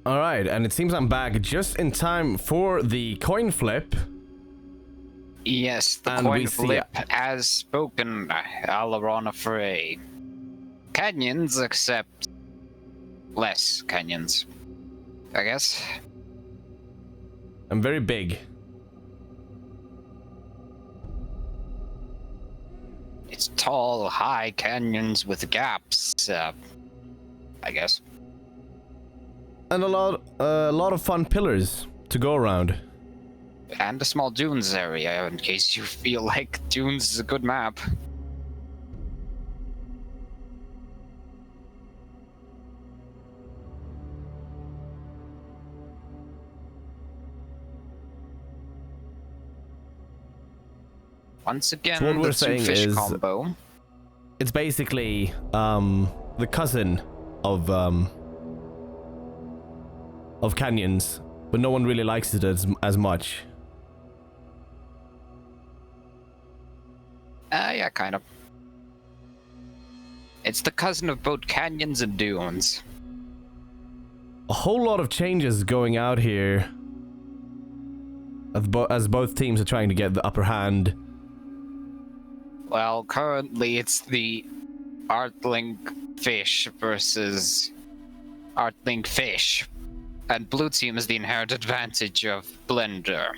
Alright, and it seems I'm back just in time for the coin flip. Yes, the And we coin see flip has spoken. Aileron Fray. Canyons, except less canyons, I guess. I'm very big. It's tall, high canyons with gaps, I guess. And a lot of fun pillars to go around. And a small dunes area, in case you feel like dunes is a good map. Once again, So what we're the saying two-fish is- combo. It's basically the cousin of canyons, but no one really likes it as much. Yeah, kind of. It's the cousin of both canyons and dunes. A whole lot of changes going out here as both teams are trying to get the upper hand. Well, currently it's the Artling Fish versus Artling Fish. And blue team has the inherent advantage of Blender.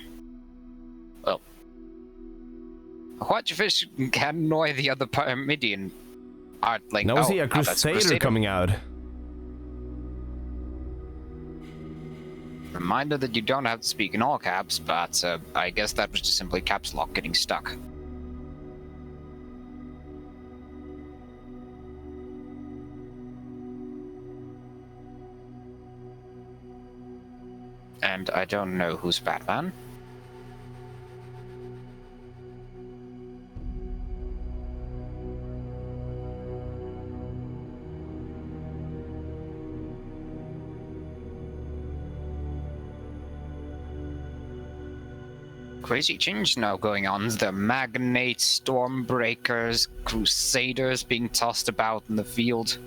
Well, White Fish can annoy the other Pyramidian Artling. Now we see a Oh, that's Crusader coming out. Reminder that you don't have to speak in all caps, but I guess that was just simply caps lock getting stuck. And I don't know who's Batman. Crazy change now going on. The Magnates, Stormbreakers, Crusaders being tossed about in the field.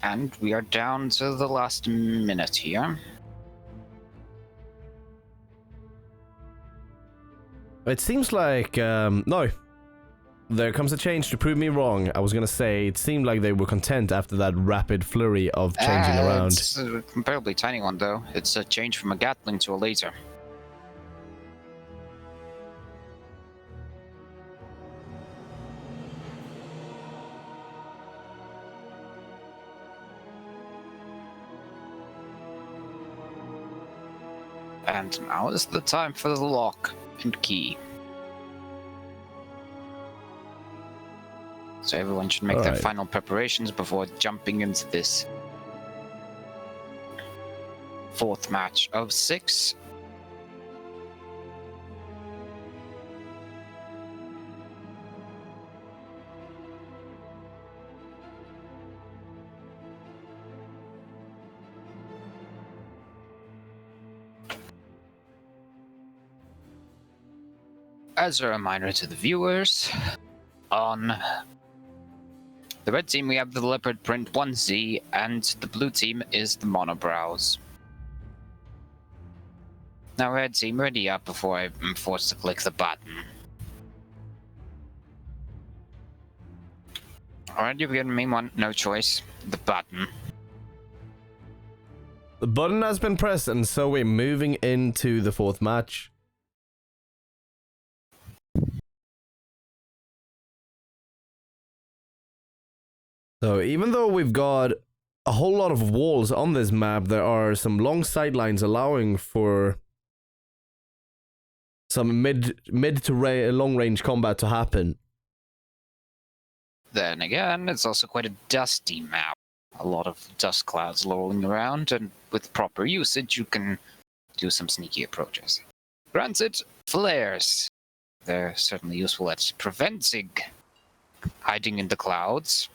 And we are down to the last minute here. It seems like no. There comes a change to prove me wrong. I was gonna say it seemed like they were content after that rapid flurry of changing around. It's a comparably tiny one, though. It's a change from a Gatling to a laser. And now is the time for the lock and key. So everyone should make their Alright. final preparations before jumping into this fourth match of 6. As a reminder to the viewers, on the red team we have the leopard print 1Z, and the blue team is the monobrows. Now red team, ready up before I'm forced to click the button. Alright, you've given me one, no choice, the button. The button has been pressed, and so we're moving into the fourth match. So even though we've got a whole lot of walls on this map, there are some long sidelines allowing for some mid to long range combat to happen. Then again, it's also quite a dusty map. A lot of dust clouds rolling around, and with proper usage, you can do some sneaky approaches. Granted, flares. They're certainly useful at preventing hiding in the clouds.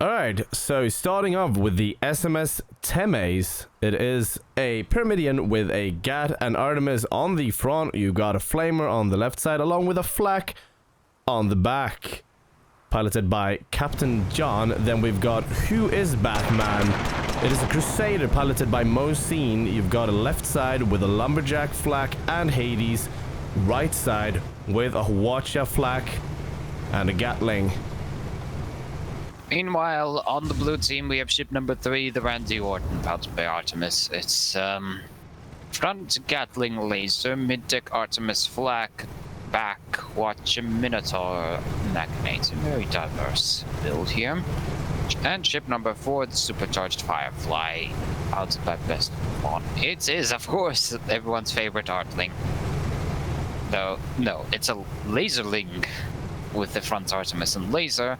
Alright, so starting off with the SMS Temes, it is a Pyramidion with a Gat and Artemis on the front. You got a Flamer on the left side along with a Flak on the back, piloted by Captain John. Then we've got Who is Batman? It is a Crusader piloted by Mosine. You've got a left side with a Lumberjack Flak and Hades, right side with a Watcha Flak and a Gatling. Meanwhile, on the blue team, we have ship number 3, the Randy Orton, piloted by Artemis. It's front Gatling laser, mid-deck Artemis Flak, back Watch a Minotaur Machinator. Very diverse build here. And ship number 4, the supercharged Firefly, piloted by Best One. It is, of course, everyone's favorite Artling. No, it's a Laserling with the front Artemis and laser,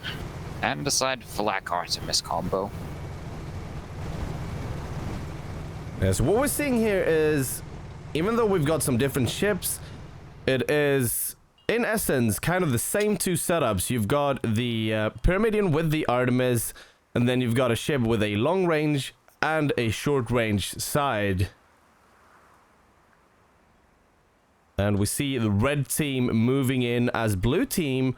and the side Flak Artemis combo. Yeah, so what we're seeing here is, even though we've got some different ships, it is, in essence, kind of the same two setups. You've got the Pyramidion with the Artemis, and then you've got a ship with a long range and a short range side. And we see the red team moving in as blue team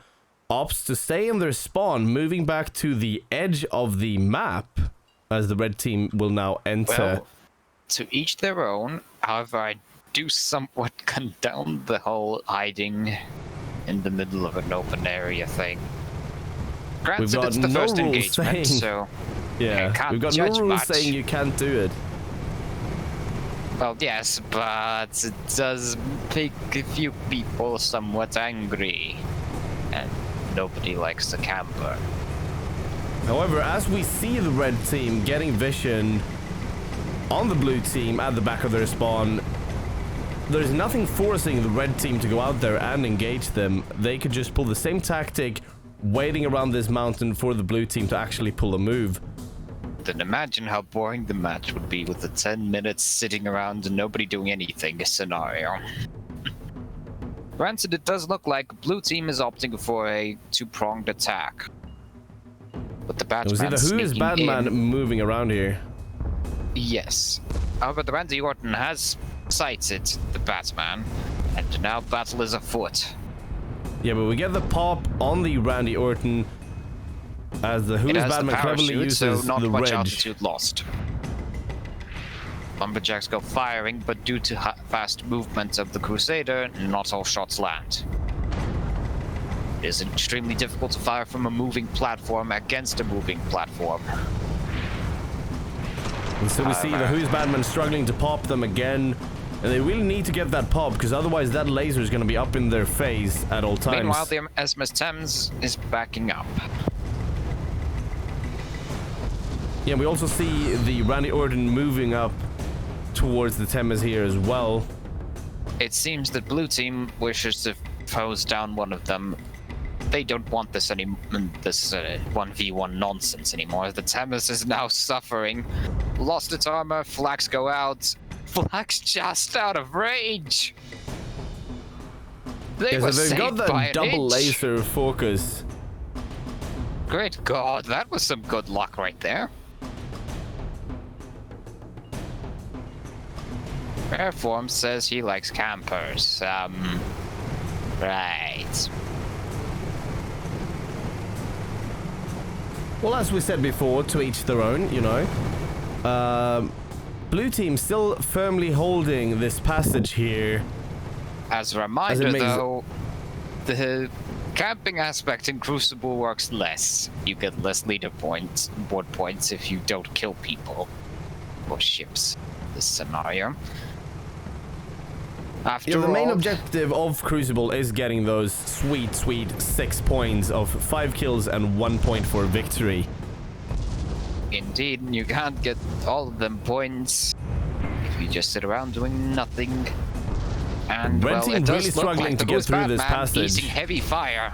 opts to stay in their spawn, moving back to the edge of the map, as the red team will now enter. Well, to each their own. However, I do somewhat condone the whole hiding in the middle of an open area thing. Granted, it's the first engagement, so... Yeah, we've got no rules saying you can't do it. Well, yes, but it does make a few people somewhat angry. And nobody likes the camper. However, as we see the red team getting vision on the blue team at the back of their spawn, there's nothing forcing the red team to go out there and engage them. They could just pull the same tactic, waiting around this mountain for the blue team to actually pull a move. Then imagine how boring the match would be with the 10 minutes sitting around and nobody doing anything scenario. Granted, it does look like blue team is opting for a two-pronged attack. With the Batman Who is Batman moving around here? Yes. However, the Randy Orton has sighted the Batman, and now battle is afoot. Yeah, but we get the pop on the Randy Orton as the Who is Batman cleverly uses so not the much red. altitude lost. Lumberjacks go firing, but due to fast movement of the Crusader, not all shots land. It is extremely difficult to fire from a moving platform against a moving platform. And so we see the Who's Batman struggling to pop them again, and they really need to get that pop, because otherwise that laser is going to be up in their face at all times. Meanwhile, the SMS Thames is backing up. Yeah, we also see the Randy Orton moving up towards the Thames here as well. It seems that blue team wishes to hose down one of them. They don't want this 1v1 nonsense anymore. The Thames is now suffering. Lost its armor, Flax go out. Flax just out of range. They were so they've got that double inch. laser focus. Great God, that was some good luck right there. Airform says he likes campers. Right. Well, as we said before, to each their own, you know. Blue team still firmly holding this passage here. As a reminder, though, the camping aspect in Crucible works less. You get less leader points, board points, if you don't kill people or ships. This scenario. After Yeah, the main all, objective of Crucible is getting those sweet 6 points of 5 kills and 1 point for victory. indeed, you can't get all of them points if you just sit around doing nothing. And Red well, team it does really look struggling like to the get Goose through this Batman passage. easing heavy fire.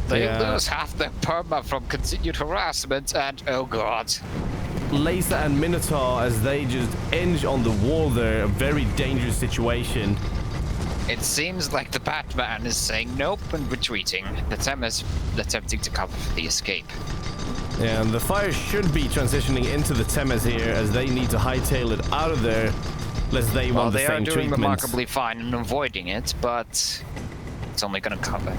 They Yeah. lose half their perma from continued harassment, and oh god. Laser and Minotaur, as they just inch on the wall there, a very dangerous situation. It seems like the Batman is saying nope and retreating. The Tem is attempting to cover for the escape. And the fire should be transitioning into the Temes here, as they need to hightail it out of there, lest they Well, want the they are same doing treatment. remarkably fine in avoiding it, but it's only gonna cover.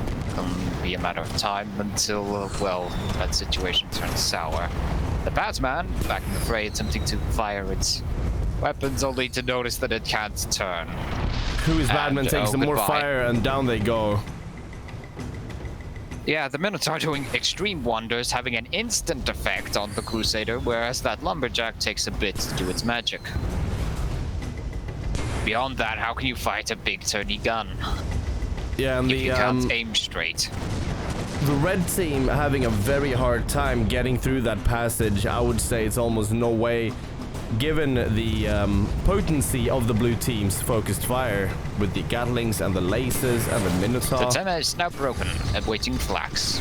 Be a matter of time until, well, that situation turns sour. The Batman, back in the fray, attempting to fire its weapons, only to notice that it can't turn. Who is Batman takes some more goodbye. fire, and down they go. Yeah, the Minotaur doing extreme wonders, having an instant effect on the Crusader, whereas that Lumberjack takes a bit to do its magic. Beyond that, how can you fight a big turny gun Yeah, and if you can't aim straight? the red team having a very hard time getting through that passage. I would say it's almost no way, given the potency of the blue team's focused fire with the Gatlings and the lasers and the Minotaur. The Tema is now broken, awaiting flags.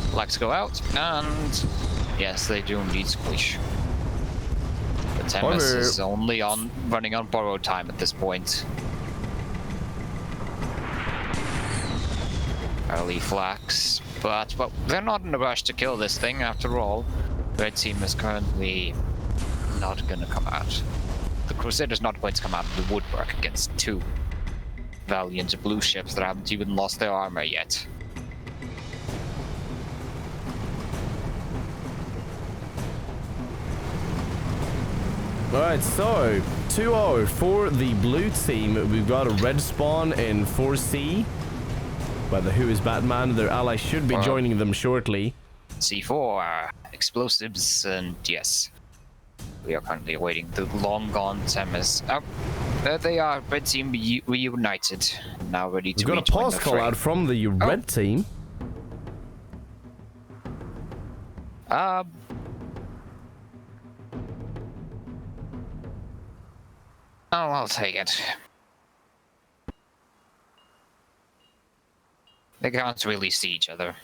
Flags go out, and yes, they do indeed squish. The Temis However, is only running on borrowed time at this point. Early flags, but they're not in a rush to kill this thing after all. Red team is currently not gonna come out. The Crusader's not going to come out of the woodwork against two valiant blue ships that haven't even lost their armor yet. Alright, so 2-0 for the blue team. We've got a red spawn in 4C. By the Who is Batman, their ally should be joining them shortly. C4, explosives, and yes. We are currently awaiting the long gone Temis. Oh, there they are, red team reunited. Now ready to We've got a rejoin pause the call fray. out from the red team. Oh, I'll take it. They can't really see each other.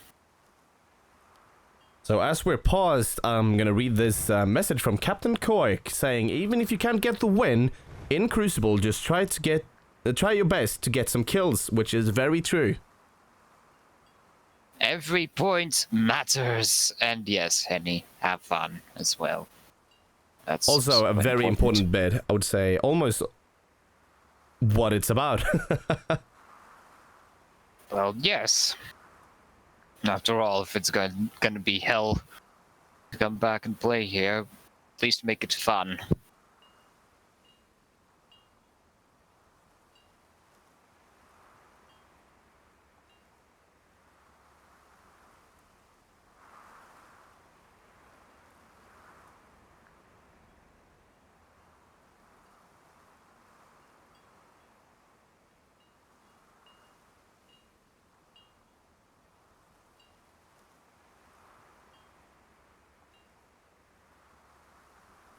So as we're paused, I'm gonna read this message from Captain Koik saying, even if you can't get the win in Crucible, just try your best to get some kills, which is very true. Every point matters, and yes, Henny, have fun as well. That's Also a very important bit, I would say, almost what it's about. Well, yes. After all, if it's gonna be hell to come back and play here, at least make it fun.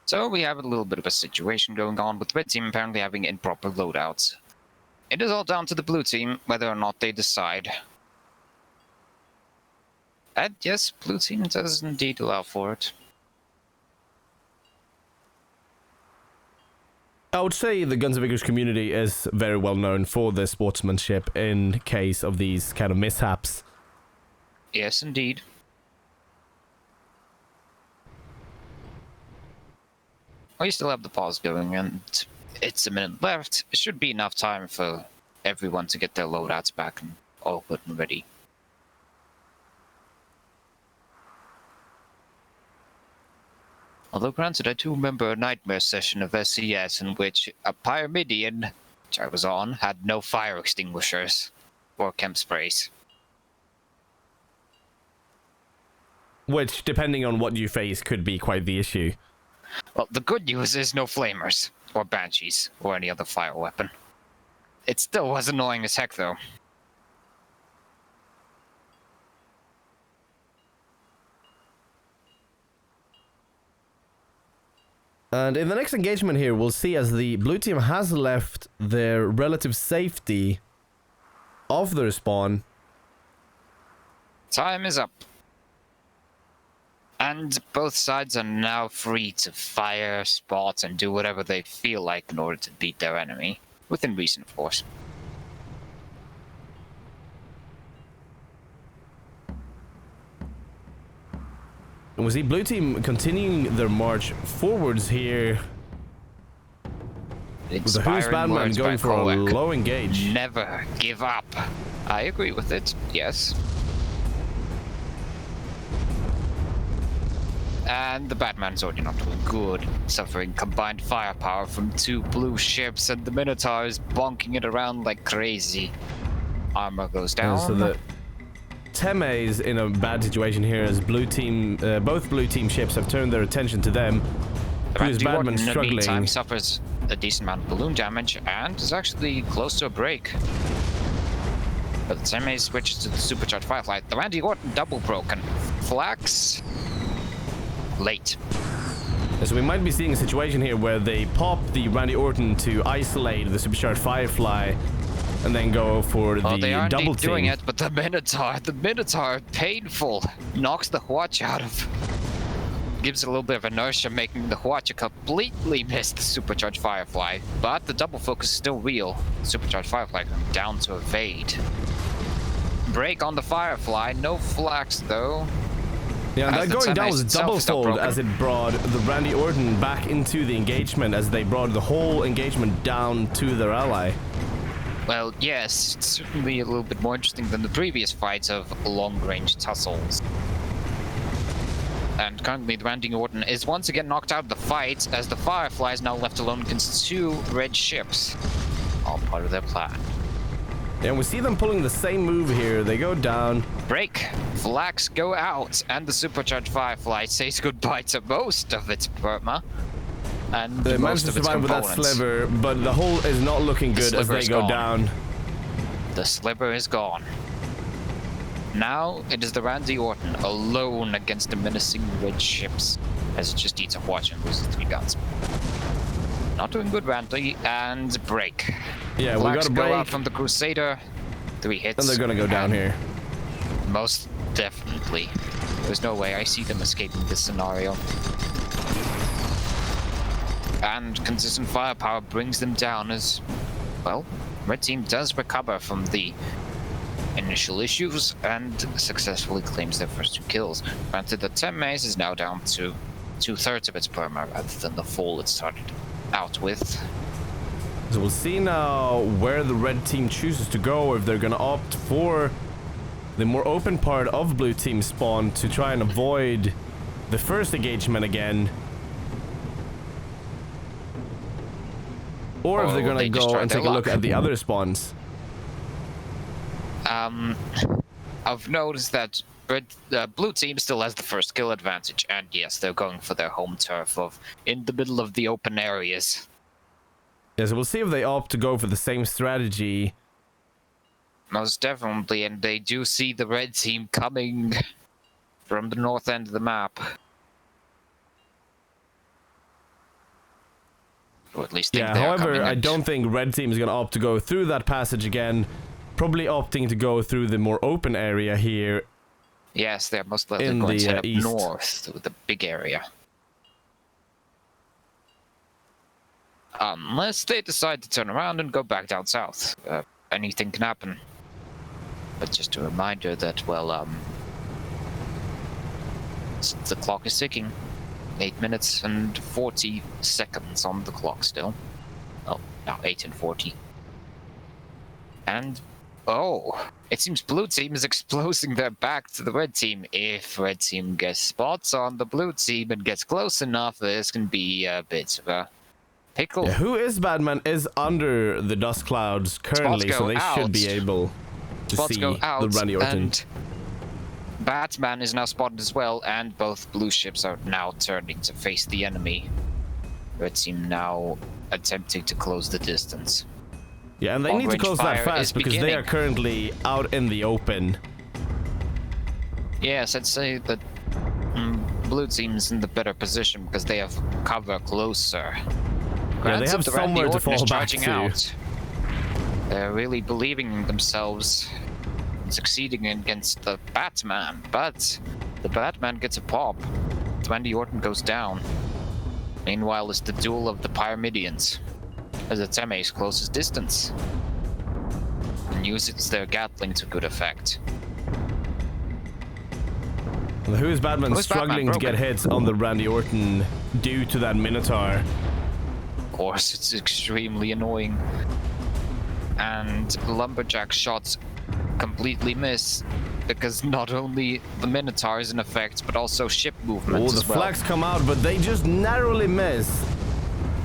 So we have a little bit of a situation going on with red team apparently having improper loadouts. It is all down to the blue team whether or not they decide. And yes, blue team does indeed allow for it. I would say the Guns and Vigors community is very well known for their sportsmanship in case of these kind of mishaps. Yes, indeed. We still have the pause going, and it's a minute left. It should be enough time for everyone to get their loadouts back and all good and ready. Although granted, I do remember a nightmare session of SCS in which a Pyramidian, which I was on, had no fire extinguishers or chem sprays. Which, depending on what you face, could be quite the issue. Well, the good news is no flamers, or banshees, or any other fire weapon. It still was annoying as heck, though. And in the next engagement here, we'll see as the blue team has left their relative safety of their spawn. Time is up. And both sides are now free to fire, spot, and do whatever they feel like in order to beat their enemy. Within reason, of course. And we see blue team continuing their march forwards here. With the Who's Batman going for a low engage. Never give up. I agree with it, yes. And the Batman's already not doing good, suffering combined firepower from 2 blue ships, and the Minotaur is bonking it around like crazy. Armor goes down. So the Teme is in a bad situation here as blue team, both blue team ships have turned their attention to them. Who's Batman struggling? In the meantime, suffers a decent amount of balloon damage and is actually close to a break. But the Teme switches to the supercharged Firefly. The Randy Orton double broken. Flax late. So we might be seeing a situation here where they pop the Randy Orton to isolate the supercharged Firefly and then go for the double team. Doing it, but the Minotaur, painful, knocks the Watch out of. Gives it a little bit of inertia, making the Watch completely miss the supercharged Firefly. But the double focus is still real. Supercharged Firefly going down to evade. Break on the Firefly, no flax though. Yeah, and that going down was double fold as it brought the Randy Orton back into the engagement as they brought the whole engagement down to their ally. Well, yes, it's certainly a little bit more interesting than the previous fights of long-range tussles. And currently the Randy Orton is once again knocked out of the fight as the Firefly is now left alone against 2 red ships. All part of their plan. Yeah, and we see them pulling the same move here. They go down. Break. Flax go out. And the supercharged Firefly says goodbye to most of its perma. And they managed to survive with that sliver, but the hull is not looking good as they go down. The sliver is gone. Now it is the Randy Orton alone against the menacing red ships as it just eats a watch and loses 3 guns. Not doing good, Randy, and break. Yeah, we got a break. Go out from the Crusader. 3 hits. And they're gonna go down here. Most definitely. There's no way I see them escaping this scenario. And consistent firepower brings them down as, well, red team does recover from the initial issues and successfully claims their first 2 kills. Granted, the Teme is now down to 2/3 of its perma rather than the full it started out with. So we'll see now where the red team chooses to go, or if they're gonna opt for the more open part of blue team spawn to try and avoid the first engagement again. Or if they're gonna go and take a look at the other spawns. I've noticed that blue team still has the first kill advantage, and yes, they're going for their home turf of in the middle of the open areas. Yeah, so we'll see if they opt to go for the same strategy. Most definitely, and they do see the red team coming from the north end of the map. Or at least think however, I don't think red team is going to opt to go through that passage again. Probably opting to go through the more open area here. Yes, they're most likely going to head up north to the big area. Unless they decide to turn around and go back down south. Anything can happen. But just a reminder that, well, the clock is ticking. 8 minutes and 40 seconds on the clock still. Oh, now 8 and 40. And, oh, it seems blue team is exposing their back to the red team. If red team gets spots on the blue team and gets close enough, this can be a bit of a pickle. Yeah, Who is Batman is under the dust clouds currently, so they should be able to see the Randy Orton. Batman is now spotted as well, and both blue ships are now turning to face the enemy. Red team now attempting to close the distance. Yeah, and they need to Long-range close that fire fast is because they beginning. are currently out in the open. Yes, I'd say that blue team's in the better position because they have cover closer. Yeah, they have the Randy somewhere to Orton is fall back charging to. out. They're really believing in themselves and succeeding against the Batman, but the Batman gets a pop. Randy Orton goes down. Meanwhile, it's the duel of the Pyramidians as the Temes closes distance and uses their Gatling to good effect. And Who's Batman Who's struggling Batman to get hits on the Randy Orton due to that Minotaur. Of course, it's extremely annoying. And Lumberjack shots completely miss because not only the Minotaur is in effect, but also ship movement Oh, the as well. flags come out, but they just narrowly miss.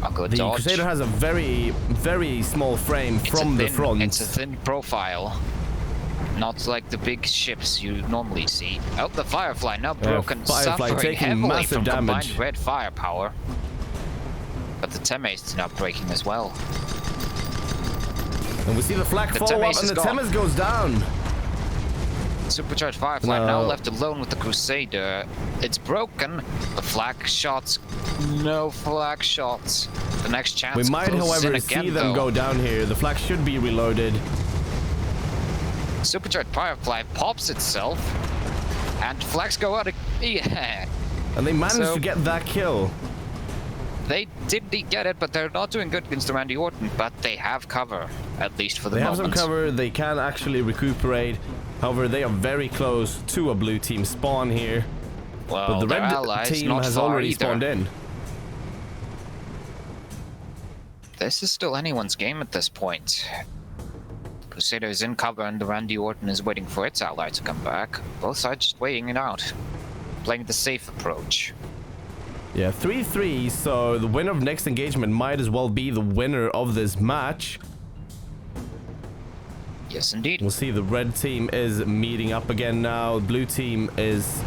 A good The dodge. Crusader has a very, very small frame from the front. It's a thin profile. Not like the big ships you normally see. Oh, the Firefly now broken, Firefly suffering taking heavily massive from damage. combined red firepower. But the Temes is now breaking as well. And we see the flag The follow up, Temes and is the gone. Temes goes down. Supercharged Firefly No. now left alone with the Crusader. It's broken. The flag shots. No flag shots. The next chance We might, closes in however, again, see them though. go down here. The flag should be reloaded. Supercharged Firefly pops itself. And flags go out. Yeah. And they managed So- to get that kill. They did get it, but they're not doing good against the Randy Orton. But they have cover, at least for the They have moment. some cover. They can actually recuperate. However, they are very close to a blue team spawn here. Well, But the their red allies team not has far already either. spawned in. This is still anyone's game at this point. Crusader is in cover and the Randy Orton is waiting for its ally to come back. Both sides just weighing it out. Playing the safe approach. Yeah, 3-3, so the winner of next engagement might as well be the winner of this match. Yes, indeed. We'll see the red team is meeting up again now. Blue team is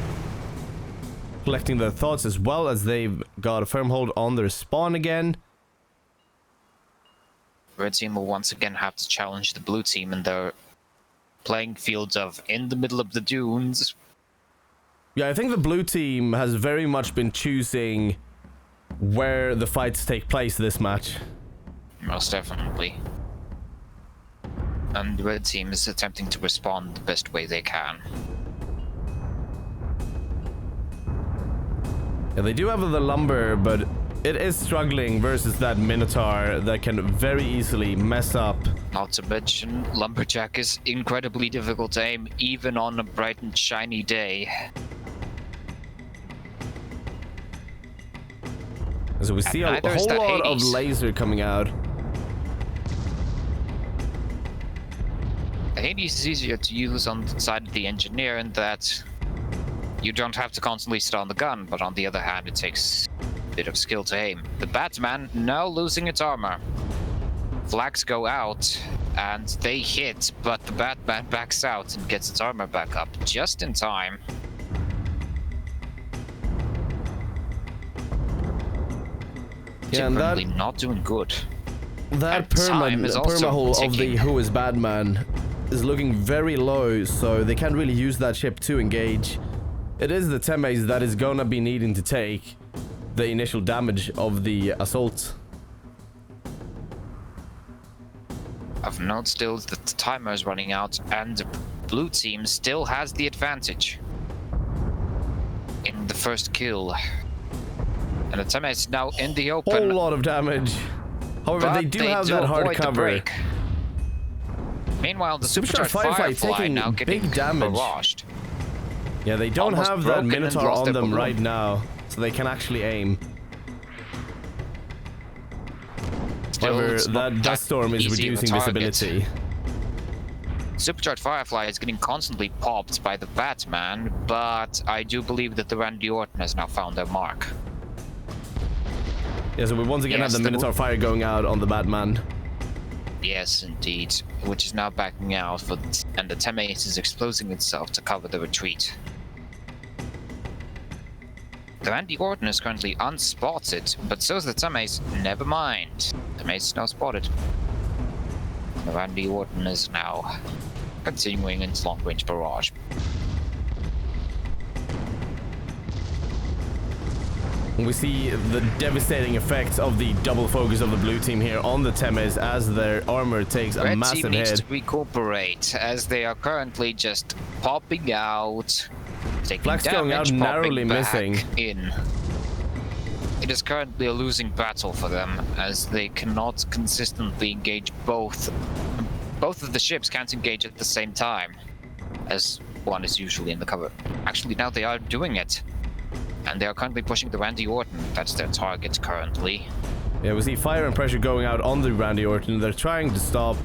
collecting their thoughts as well as they've got a firm hold on their spawn again. Red team will once again have to challenge the blue team in their playing fields of in the middle of the dunes. Yeah, I think the blue team has very much been choosing where the fights take place this match. Most definitely. And the red team is attempting to respond the best way they can. Yeah, they do have the lumber, but it is struggling versus that Minotaur that can very easily mess up. Not to mention, Lumberjack is incredibly difficult to aim even on a bright and shiny day. So we see a neither is whole that lot of Hades. laser coming out. Hades is easier to use on the side of the engineer in that you don't have to constantly sit on the gun, but on the other hand, it takes a bit of skill to aim. The Batman now losing its armor. Flags go out, and they hit, but the Batman backs out and gets its armor back up just in time. Yeah, and that Currently not doing good. that And time is also perma-hole of the ticking. Who is Batman is looking very low, so they can't really use that ship to engage. It is the Temes that is gonna be needing to take the initial damage of the assault. Of note still that the timer is running out and the blue team still has the advantage in the first kill. And the timer is now in the Whole open. lot of damage. However, but they do have that hard avoid the cover. break. Meanwhile, the Supercharged Supercharged Firefly Firefly taking now big getting damage. barraged. Yeah, they don't Almost have that broken and Minotaur lost on their them balloon. right now, so they can actually aim. Still, However, it's not that dust storm is easy of a reducing target. visibility. Supercharged Firefly is getting constantly popped by the Batman, but I do believe that the Randy Orton has now found their mark. Yeah, so we once again Yes, have the the- Minotaur fire going out on the Batman. Yes, indeed. Which is now backing out, and the Temes is exposing itself to cover the retreat. The Randy Orton is currently unspotted, but so is the Temes. Never mind. Temes is now spotted. Randy Orton is now continuing its long-range barrage. We see the devastating effects of the double focus of the blue team here on the Temes as their armor takes a Red massive team needs hit. to recuperate as they are currently just popping out, taking Flax damage, going out, narrowly missing. In. It is currently a losing battle for them as they cannot consistently engage both. Both of the ships can't engage at the same time, as one is usually in the cover. Actually, now they are doing it. And they are currently pushing the Randy Orton. That's their target currently. Yeah, we see fire and pressure going out on the Randy Orton. They're trying to stop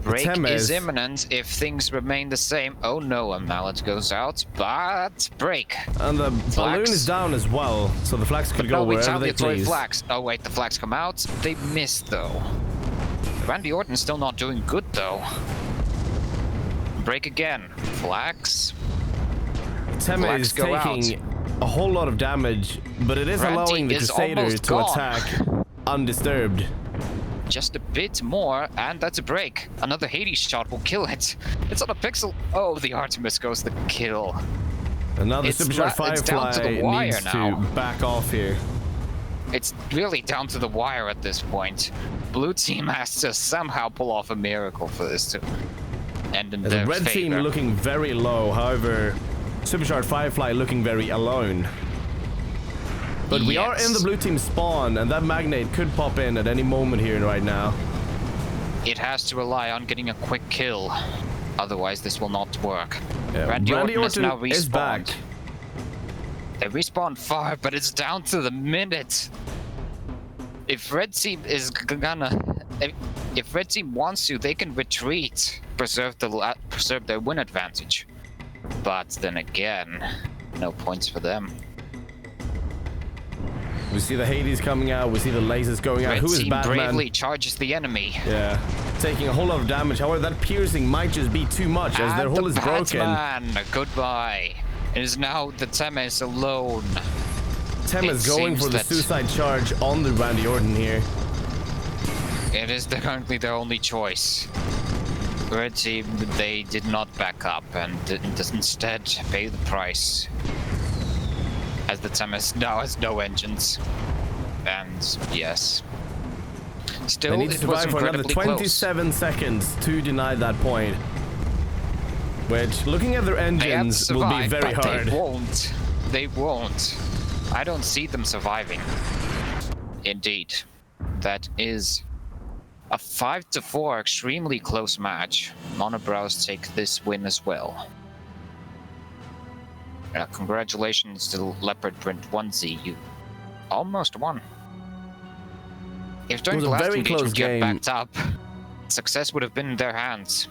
the Break Temes. is imminent if things remain the same. Oh no, a mallet goes out, but break. And the balloon is down as well, so the flags could go wherever they please. Flags. Oh wait, the flags come out. They missed though. Randy Orton's still not doing good though. Break again. Flags. Temes is taking a whole lot of damage, but it is allowing the Crusader to attack undisturbed. Just a bit more, and that's a break. Another Hades shot will kill it. It's on a pixel. Oh, the Artemis goes the kill. Another Supercharged Firefly needs to back off here. It's really down to the wire at this point. Blue team has to somehow pull off a miracle for this to end in their favor. The red team looking very low, however, Supercharged Firefly looking very alone. But we are in the blue team spawn, and that Magnate could pop in at any moment here right now. It has to rely on getting a quick kill. Otherwise, this will not work. Yeah, Randy Orton has now respawned. is back. They respawned far, but it's down to the minute. If red team is gonna... If red team wants to, they can retreat, preserve their win advantage. But then again, no points for them. We see the Hades coming out, we see the lasers going out. Who is Batman? Red team bravely charges the enemy. Yeah, taking a whole lot of damage. However, that piercing might just be too much as their hull is broken. Batman, goodbye. It is now the Temes alone. Temes going for the suicide charge on the Randy Orton here. It is currently their only choice. Red team, they did not back up and instead pay the price. As the Temes now has no engines. And yes. Still, they need to survive for another 27 seconds to deny that point. Which, looking at their engines, will be very hard. They won't. They won't. I don't see them surviving. Indeed. That is a 5-4 extremely close match. Monobrows take this win as well. Congratulations to Leopard Print 1Z. You almost won. If during the last engagement you had backed up, success would have been in their hands.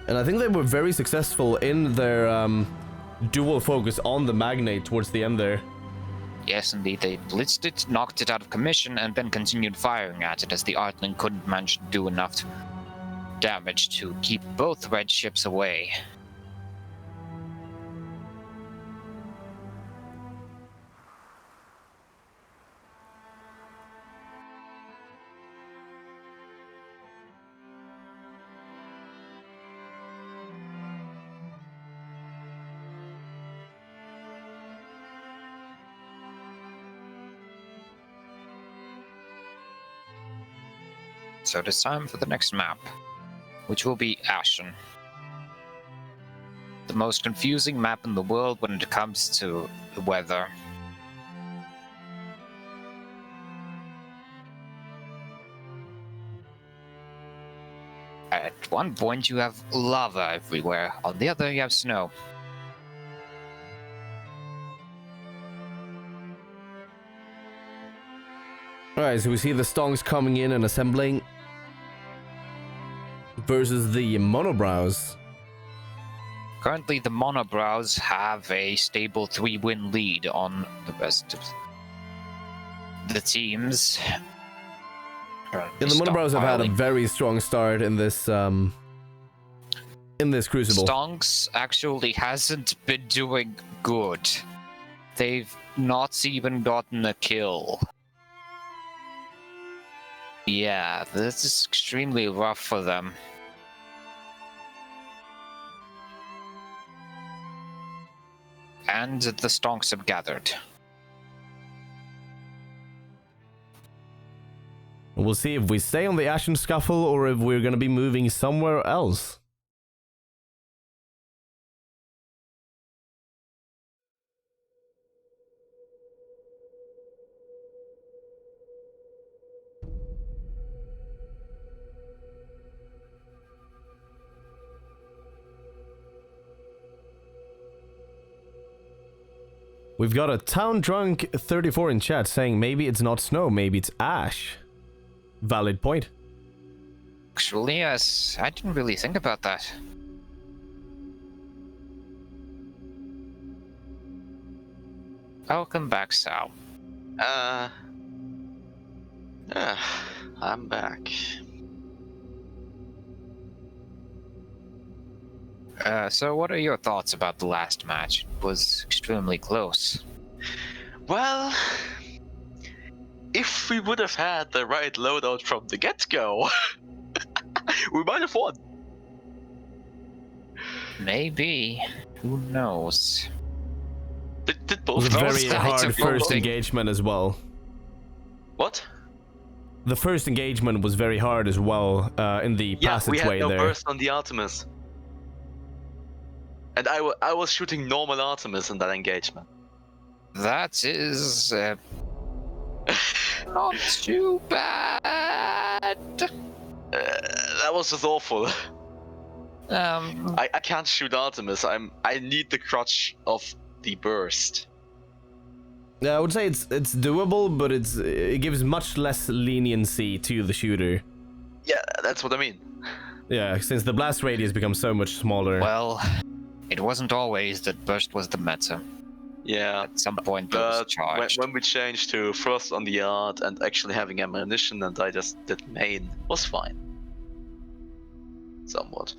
And I think they were very successful in their dual focus on the Magnate towards the end there. Yes, indeed. They blitzed it, knocked it out of commission, and then continued firing at it as the Artling couldn't manage to do enough damage to keep both red ships away. So it is time for the next map, which will be Ashen. The most confusing map in the world when it comes to the weather. At one point you have lava everywhere, on the other you have snow. Alright, so we see the Stongs coming in and assembling versus the Monobrows. Currently the Monobrows have a stable 3-win lead on the rest of the teams. Yeah, the Monobrows have had a very strong start in this Crucible. Stonks actually hasn't been doing good. They've not even gotten a kill. Yeah, this is extremely rough for them. And the stonks have gathered. We'll see if we stay on the Ashen Scuffle or if we're gonna be moving somewhere else. We've got a Town Drunk 34 in chat saying maybe it's not snow, maybe it's ash. Valid point. Actually, yes, I didn't really think about that. Welcome back, Sal. I'm back. So what are your thoughts about the last match? It was extremely close. Well, if we would have had the right loadout from the get-go, we might have won. Maybe. Who knows? Did It both was a of very us- hard first voting. engagement as well. What? The first engagement was very hard as well in the Yeah, we had passageway no there. burst on the Artemis. And I was shooting normal Artemis in that engagement. That is not too bad. That was just awful. I can't shoot Artemis. I need the crutch of the burst. Yeah, I would say it's doable, but it gives much less leniency to the shooter. Yeah, that's what I mean. Yeah, since the blast radius becomes so much smaller. Well, it wasn't always that burst was the meta. Yeah. At some point it was But charged. when we changed to frost on the yard and actually having ammunition and I just did main, was fine. Somewhat.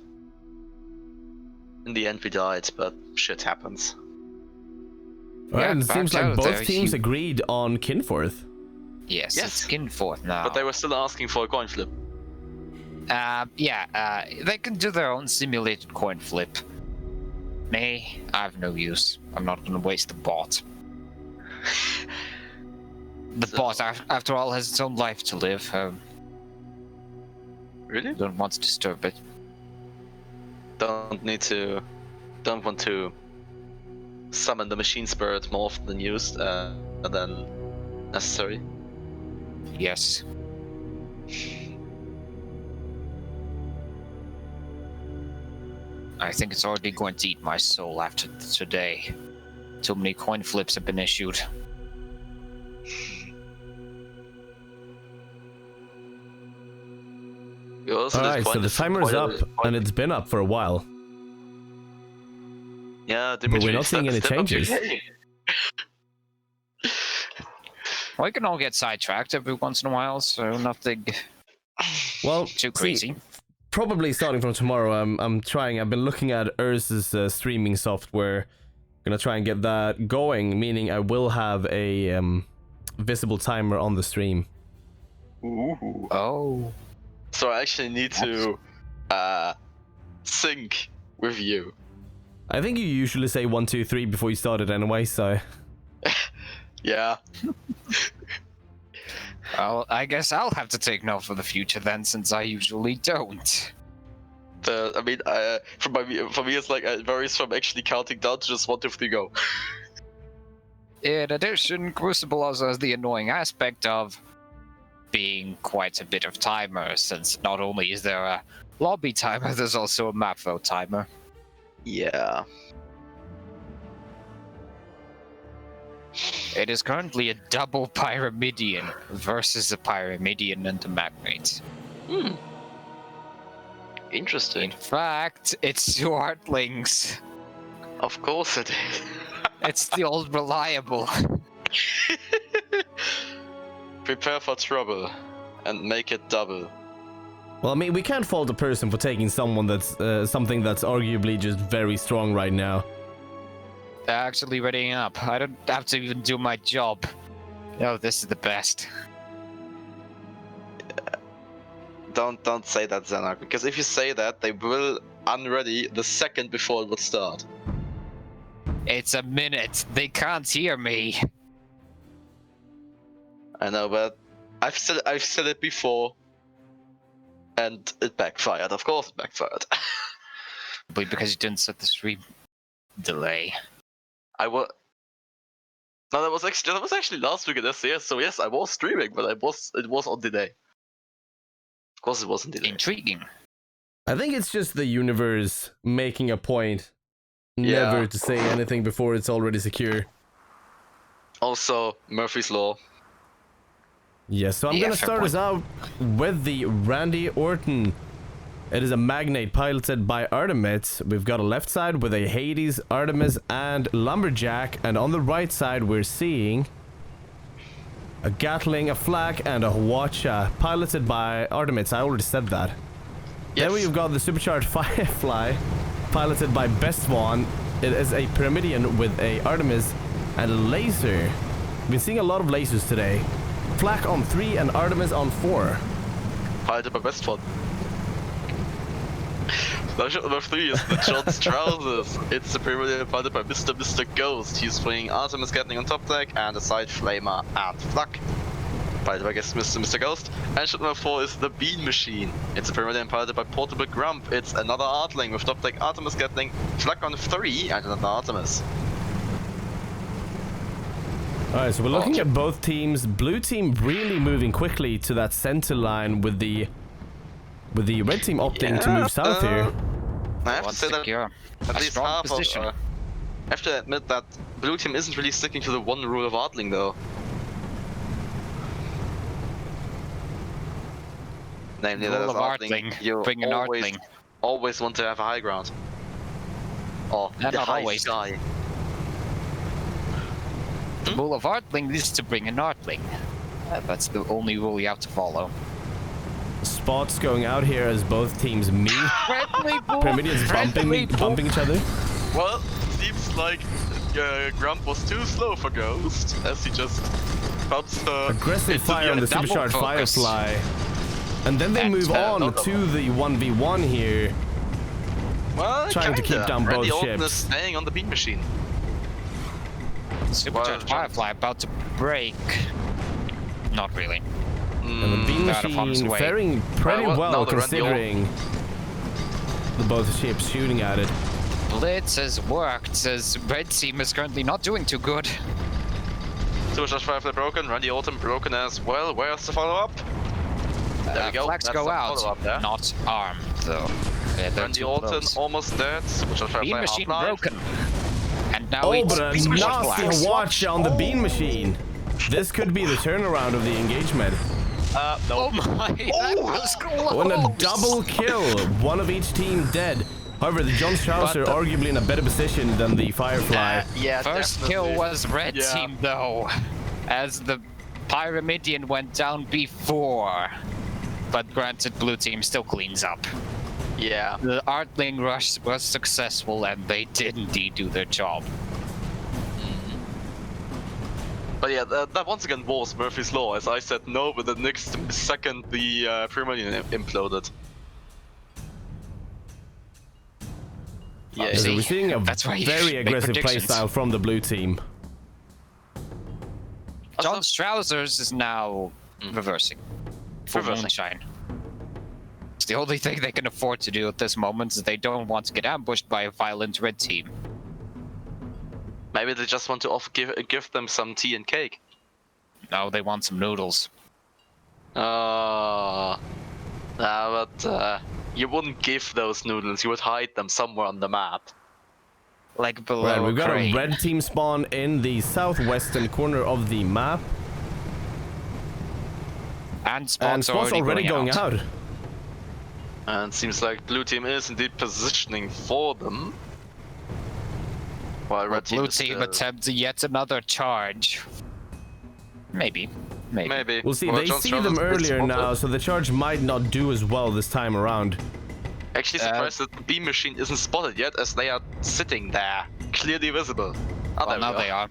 In the end we died, but shit happens. Right, and it back seems like out both there, teams you- agreed on Kinforth. Yes, Yes. it's Kinforth now. But they were still asking for a coin flip. They can do their own simulated coin flip. Me, I have no use. I'm not gonna waste the bot. The So- bot, after all, has its own life to live. Really? Don't want to disturb it. Don't want to summon the machine spirit more often than used, than necessary. Yes. I think it's already going to eat my soul after today. Too many coin flips have been issued. We also did Alright, so quite the a- timer's quite a- up, quite and a- it's been up for a while. Yeah, But we're Dimitri, not seeing any step up your changes. game. We can all get sidetracked every once in a while, so nothing Well, too see, crazy. probably starting from tomorrow, I've been looking at Urza's streaming software. Gonna try and get that going, meaning I will have a visible timer on the stream. Ooh. Oh. So I actually need to sync with you. I think you usually say 1, 2, 3 before you start it anyway, so... Yeah. Well, I guess I'll have to take note for the future then, since I usually don't. For me, it's like it varies from actually counting down to just 1, 2, 3, go. In addition, Crucible also has the annoying aspect of being quite a bit of timer, since not only is there a lobby timer, there's also a map vote timer. Yeah. It is currently a double Pyramidion versus a Pyramidion and a Magnate. Hmm. Interesting. In fact, it's two Artlings. Of course it is. It's the old reliable. Prepare for trouble and make it double. Well, I mean, we can't fault a person for taking someone that's something that's arguably just very strong right now. They're actually readying up. I don't have to even do my job. Oh, this is the best. Don't say that, Zennoch, because if you say that, they will unready the second before it would start. It's a minute. They can't hear me. I know, but I've said it before, and it backfired. Of course, it backfired. But because you didn't set the stream delay. I was. No, that was actually last week at SCS. So yes, I was streaming, but it was on delay. Of course, it wasn't delay. Intriguing. I think it's just the universe making a point Yeah. never to say anything before it's already secure. Also, Murphy's Law. Yes, so I'm Yeah, gonna fair start point. us out with the Randy Orton. It is a Magnate piloted by Artemis. We've got a left side with a Hades, Artemis, and Lumberjack, and on the right side we're seeing a Gatling, a Flak, and a Hwacha, piloted by Artemis. I already said that. Yes. Then we've got the Supercharged Firefly, piloted by Bestwan. It is a Pyramidion with a Artemis and a Laser. We've been seeing a lot of lasers today. Flak on 3 and Artemis on 4. Piloted by Westford. Starship number 3 is the John's Trousers. It's the Pyramidion piloted by Mr. Ghost. He's bringing Artemis Gatling on top deck and a side Flamer and Flak. Piloted by Mr. Ghost. And ship number 4 is the Bean Machine. It's a Pyramidion piloted by Portable Grump. It's another Artling with top deck Artemis Gatling, Flak on 3 and another Artemis. Alright, so we're looking at both teams. Blue team really moving quickly to that center line with the red team opting to move south here. I have to Wants say to that secure at a least strong half position. of. I have to admit that blue team isn't really sticking to the one rule of Artling though. Namely, that Rule as of Artling, Artling, you bring an always, Artling. always want to have a high ground. Or Yeah, the not high always. sky. The rule of Artling is to bring an Artling. That's the only rule you have to follow. Spots going out here as both teams meet. Friendly bull! Pyramidions bumping each other. Well, seems like Grump was too slow for Ghost, as he just bumps her Aggressive into fire on the double Supercharged focus. Firefly. And then they And, move on no, to the 1v1 here. Well, Trying to keep kinda. down Randy both Orton ships. is staying on the Bean Machine. Supercharged Well, Firefly about to break. Not really. And the Beam out of harm's Machine way. faring pretty Well, well now the Randy considering the both ships shooting at it. Blitz has worked, as Red Team is currently not doing too good. Supercharged Firefly broken, Randy Orton broken as well. Where's the follow-up? There we go. Flags That's go the out, follow-up there. not armed though. They're Randy too Orton close. almost dead. Supercharged Firefly Beam Machine half-life. broken. And now Oh, it's but a Supercharged nasty Flags. watch on the Beam Machine. This could be the turnaround of the engagement. Oh my, that was close! Oh, and a double kill. One of each team dead. However, the John Strauss are But arguably in a better position than the Firefly. Yeah, First definitely. kill was Red Yeah. Team though, as the Pyramidion went down before. But granted, Blue Team still cleans up. Yeah. The Artling rush was successful and they did indeed do their job. But yeah, that once again was Murphy's Law, as I said no, but the next second the Pyramidion imploded. Yeah, So See, we're seeing a that's why you very should make aggressive predictions. playstyle from the blue team. John's Trousers is now reversing. For Reversing. Moonshine. It's the only thing they can afford to do at this moment, is they don't want to get ambushed by a violent Red Team. maybe they just want to give them some tea and cake. No, they want some noodles. But you wouldn't give those noodles, you would hide them somewhere on the map. Like below Right, we've got Crane. a red team spawn in the southwestern corner of the map. And Spot's, And Spot's already going out. And seems like blue team is indeed positioning for them. While red Blue is Team still- attempts yet another charge. Maybe. Maybe. We'll see, Well, they John see Strauss them is earlier spotted. now, so the charge might not do as well this time around. Actually surprised that the beam machine isn't spotted yet, as they are sitting there, clearly visible. Oh, Well, there now we they go. are.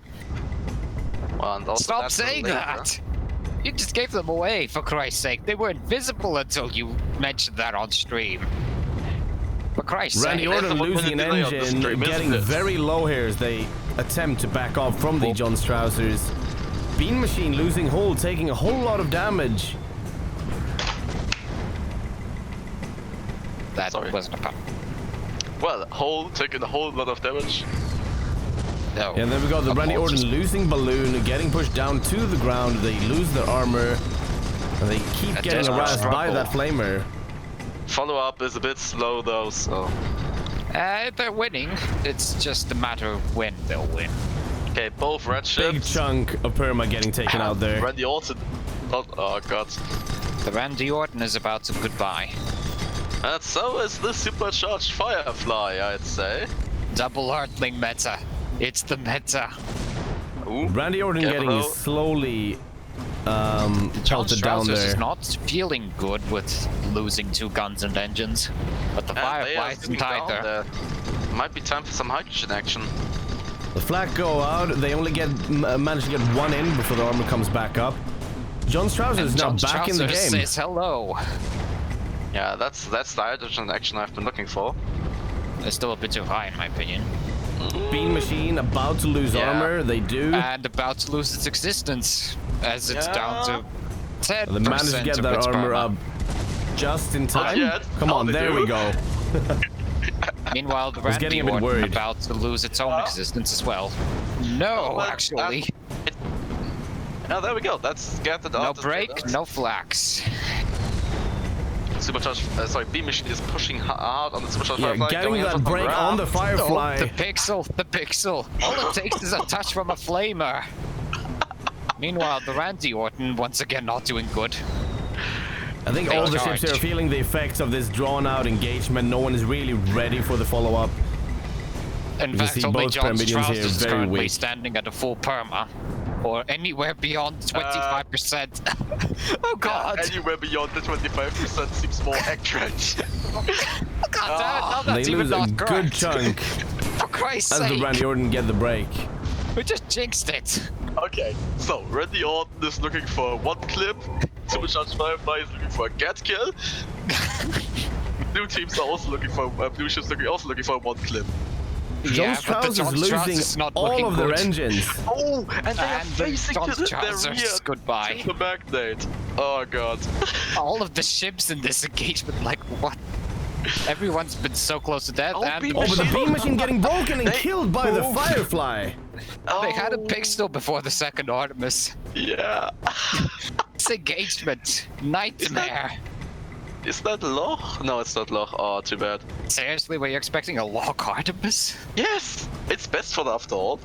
Well, and also Stop that's the saying laser. that! You just gave them away, for Christ's sake. They were invisible until you mentioned that on stream. For Christ's Randy sake. Orton losing an delay on the engine, stream, getting isn't it? very low here as they attempt to back off from the John Strausers. Bean Machine losing hold, taking a whole lot of damage. That Sorry. wasn't a pun. Well, Hole taking a whole lot of damage. No. And then we got the Randy Orton Apologies. losing Balloon, getting pushed down to the ground. They lose their armor. And they keep A getting desperate harassed by struggle. that flamer. Follow-up is a bit slow though, so... They're winning. It's just a matter of when they'll win. Okay, both red Big ships. chunk of perma getting taken out there. Randy Orton. Oh god. The Randy Orton is about to goodbye. And so is the supercharged Firefly, I'd say. Double Earthling meta. It's the meta. Ooh. Randy Orton Careful. getting slowly John pelted down Strausers is there. not feeling good with losing 2 guns and engines. But the And they are Firefly isn't sitting down either. there. Might be time for some hydrogen action. The flak go out. They only get manage to get one in before the armor comes back up. John Strausers is now John back in the Strausers game. says hello. Yeah, that's the hydrogen action I've been looking for. It's still a bit too high in my opinion. Bean Machine about to lose Yeah. armor. They do. And about to lose its existence. As it's Yeah. down to 10% They managed to get of that its armor perma. up just in time. yet. Come How on, they there do. we go. Meanwhile, the was getting Randy a bit Orton worried. about to lose its own existence as well. No, well, actually. Oh, there we go. That's gathered No out. break, no flax. Supercharged. Sorry, Beam Machine is pushing hard on the supercharged Yeah, Firefly. getting going in that from break on the ground. Firefly. Oh, the pixel. All it takes is a touch from a flamer. Meanwhile, the Randy Orton once again not doing good. I think Big all the ships here are charge. feeling the effects of this drawn-out engagement. No one is really ready for the follow-up. In You fact, see only both John Pyramidians Strauss here is very currently weak. standing at a full perma. Or anywhere beyond 25%. Oh god! Anywhere beyond the 25% seems more accurate. God damn it, now They that's even lose a not good correct. chunk For Christ's as the sake, Randy Orton get the break. we just jinxed it. Okay, so Randy Orton is looking for 1 clip. Supercharged Firefly is looking for a get kill. Blue teams are also looking for blue ships also looking for 1 clip. John Yeah, but the Strauss is John Strauss losing is not all looking of their good. engines. Oh, and they are And the facing John to their Strauss rear is goodbye. to the magnate. Oh god. All of the ships in this engagement, like what? Everyone's been so close to death, Oh, and Beam Oh, but the Machine. Beam Machine getting broken and They killed by the moved. Firefly. they had a Oh, pixel before the second Artemis. Yeah. This engagement, nightmare. Is that Loch? No, it's not Loch. Oh, too bad. Seriously, were you expecting a lock Artemis? Yes, it's best for after all.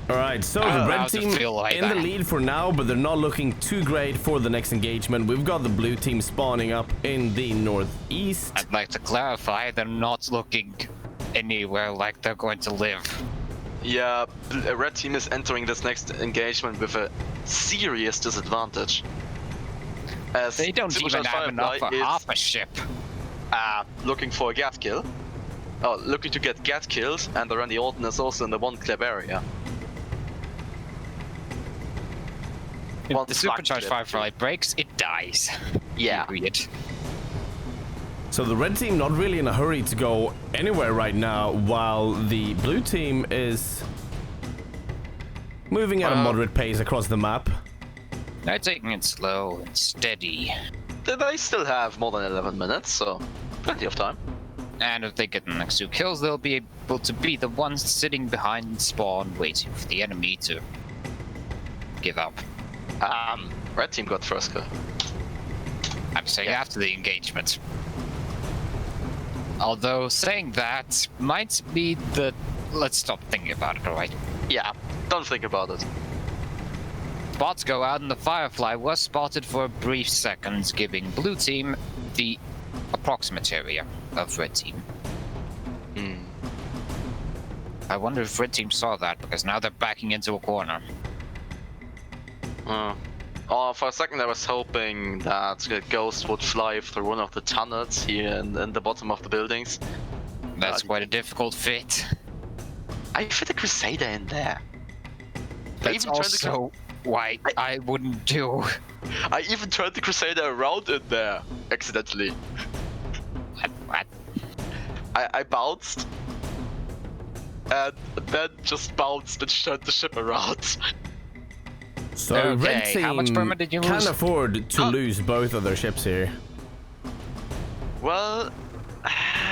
All right, so I the don't know red how to team feel like in the that. lead for now, but they're not looking too great for the next engagement. We've got the blue team spawning up in the northeast. I'd like to clarify, they're not looking anywhere like they're going to live. Yeah, red team is entering this next engagement with a serious disadvantage. As They don't even Supercharged have enough for Firefly is, half a ship. looking for a gat kill. Oh, looking to get gat killed, and the Randy Orton is also in the 1 clip area. If One the flak supercharged clip. Firefly breaks, it dies. Yeah. Period. So the red team not really in a hurry to go anywhere right now, while the blue team is moving at a moderate pace across the map. They're taking it slow and steady. They still have more than 11 minutes, so plenty of time. And if they get the next 2 kills, they'll be able to be the ones sitting behind spawn waiting for the enemy to give up. Red team got first kill. I'm saying Yeah. after the engagement. Although saying that might be the... Let's stop thinking about it, alright? Yeah, don't think about it. Spots go out and the Firefly was spotted for a brief second, giving blue team the approximate area of red team. I wonder if red team saw that, because now they're backing into a corner. Oh, for a second I was hoping that a ghost would fly through one of the tunnels here in the bottom of the buildings. That's quite a difficult fit. I fit a Crusader in there. That's also why I wouldn't do. I even turned the Crusader around in there, accidentally. What? I bounced, and then just bounced and turned the ship around. So Red Okay, how much Team perma did you can lose? afford to lose both of their ships here. Well,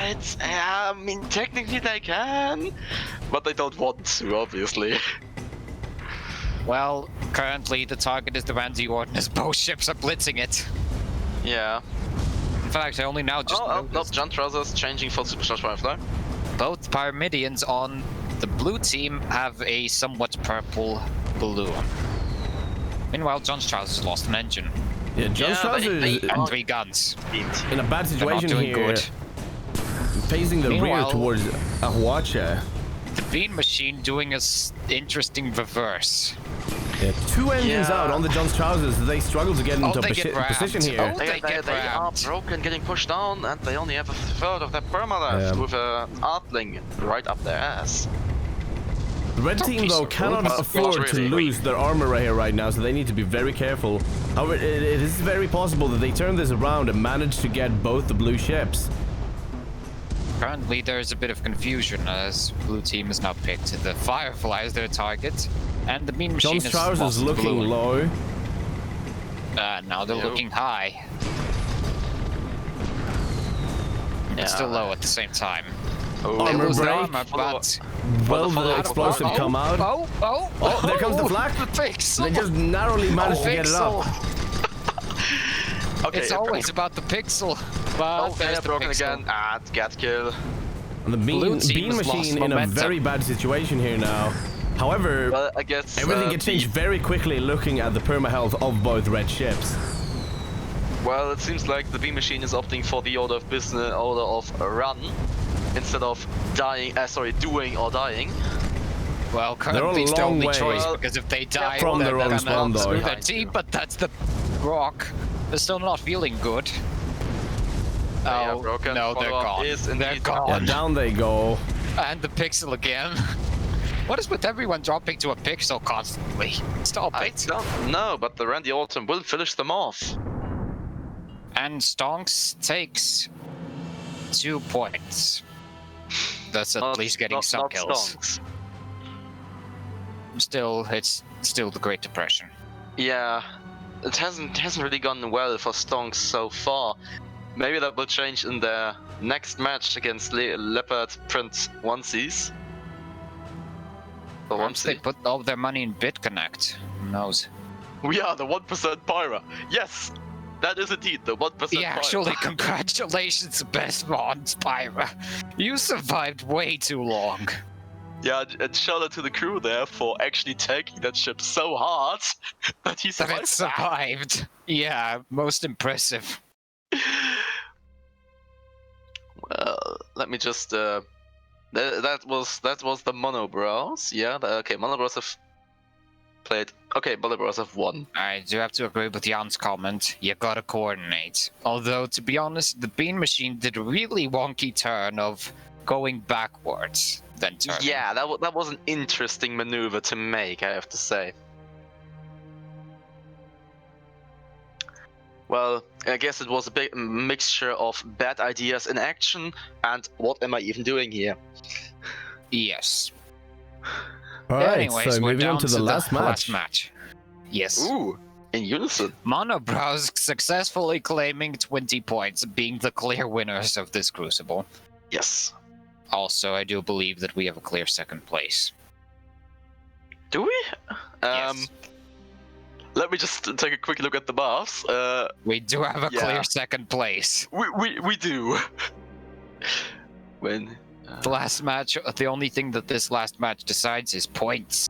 it's, I mean, technically they can, but they don't want to, obviously. Well, currently the target is the Randy Orton as both ships are blitzing it. Yeah. In fact, I only now just No, noticed John Trousers changing for Supercharged Firefly. both Pyramidians on the blue team have a somewhat purple balloon. Meanwhile, John's Trousers lost an engine Yeah, John Strauser is and 3 guns. in a bad They're not situation doing here, good. facing the rear Meanwhile- towards Ahuacha. The Bean Machine doing a interesting reverse. Yeah, 2 engines Yeah. out on the John's Trousers. They struggle to get into they a get rammed. position here. Oh, they get They are rammed. broken, getting pushed down, and they only have a third of their perma left Yeah. with a Artling right up their ass. The red Don't team, be though, so cannot rude. afford to Really. lose their armor right here, right now, so they need to be very careful. However, it is very possible that they turn this around and manage to get both the blue ships. Currently, there's a bit of confusion as blue team has now picked the Firefly as their target, and the Bean Machine John's is Trousers lost the looking balloon. low. Now they're Yep. looking high. Yeah. It's still low at the same time. Oh, They Armor lose their break. armor, but Well, follow the up, explosive follow up. come out. Oh, there comes the flak. The pixel. They just narrowly managed to get it up. okay, It's always about the pixel. But they there's are the broken pixel. again. Ah, get kill. And the Blue bean team has lost machine in a momentum. very bad situation here now. However, Well, I guess everything can change very quickly looking at the perma health of both red ships. Well, it seems like the B machine is opting for the order of business, order of run, instead of doing or dying. Well, They're a currently it's the long only way choice because if they die, from they're their own gonna spawn, though. screw their Behind team. you. But that's the rock. They're still not feeling good. They are Oh broken. no, they're Follow-up gone. is They're indeed- Yeah, gone. down they go. And the pixel again. What is with everyone dropping to a pixel constantly? Stop I it. don't know, but the Randy Orton will finish them off. And Stonks takes 2 points. That's at least getting some kills. Stonks. Still, it's still the Great Depression. Yeah, it hasn't really gone well for Stonks so far. Maybe that will change in their next match against Leopard Print Onesies. Or Once they Onesie. put all their money in BitConnect, who knows? We are the 1% Pyra. Yes, that is indeed the 1% Yeah, Pyra. actually, congratulations, Best Mon Spyra. You survived way too long. Yeah, and shout out to the crew there for actually taking that ship so hard that he That it survived. survived. Yeah, most impressive. Well, let me just that was the Mono Bros. Yeah, okay, Mono Bros have played. Okay, Mono Bros have won. I do have to agree with Jan's comment. You gotta coordinate. Although, to be honest, the Bean Machine did a really wonky turn of going backwards, then turning. Yeah, that was an interesting maneuver to make, I have to say. Well, I guess it was a big mixture of bad ideas in action and what am I even doing here? Yes. Alright, Anyways, so we're moving down on to the last match. Yes. Ooh, in unison. Monobrows successfully claiming 20 points, being the clear winners of this Crucible. Yes. Also, I do believe that we have a clear second place. Do we? Yes. Let me just take a quick look at the maps. We do have a yeah. clear second place. We do. When The last match, the only thing that this last match decides is points.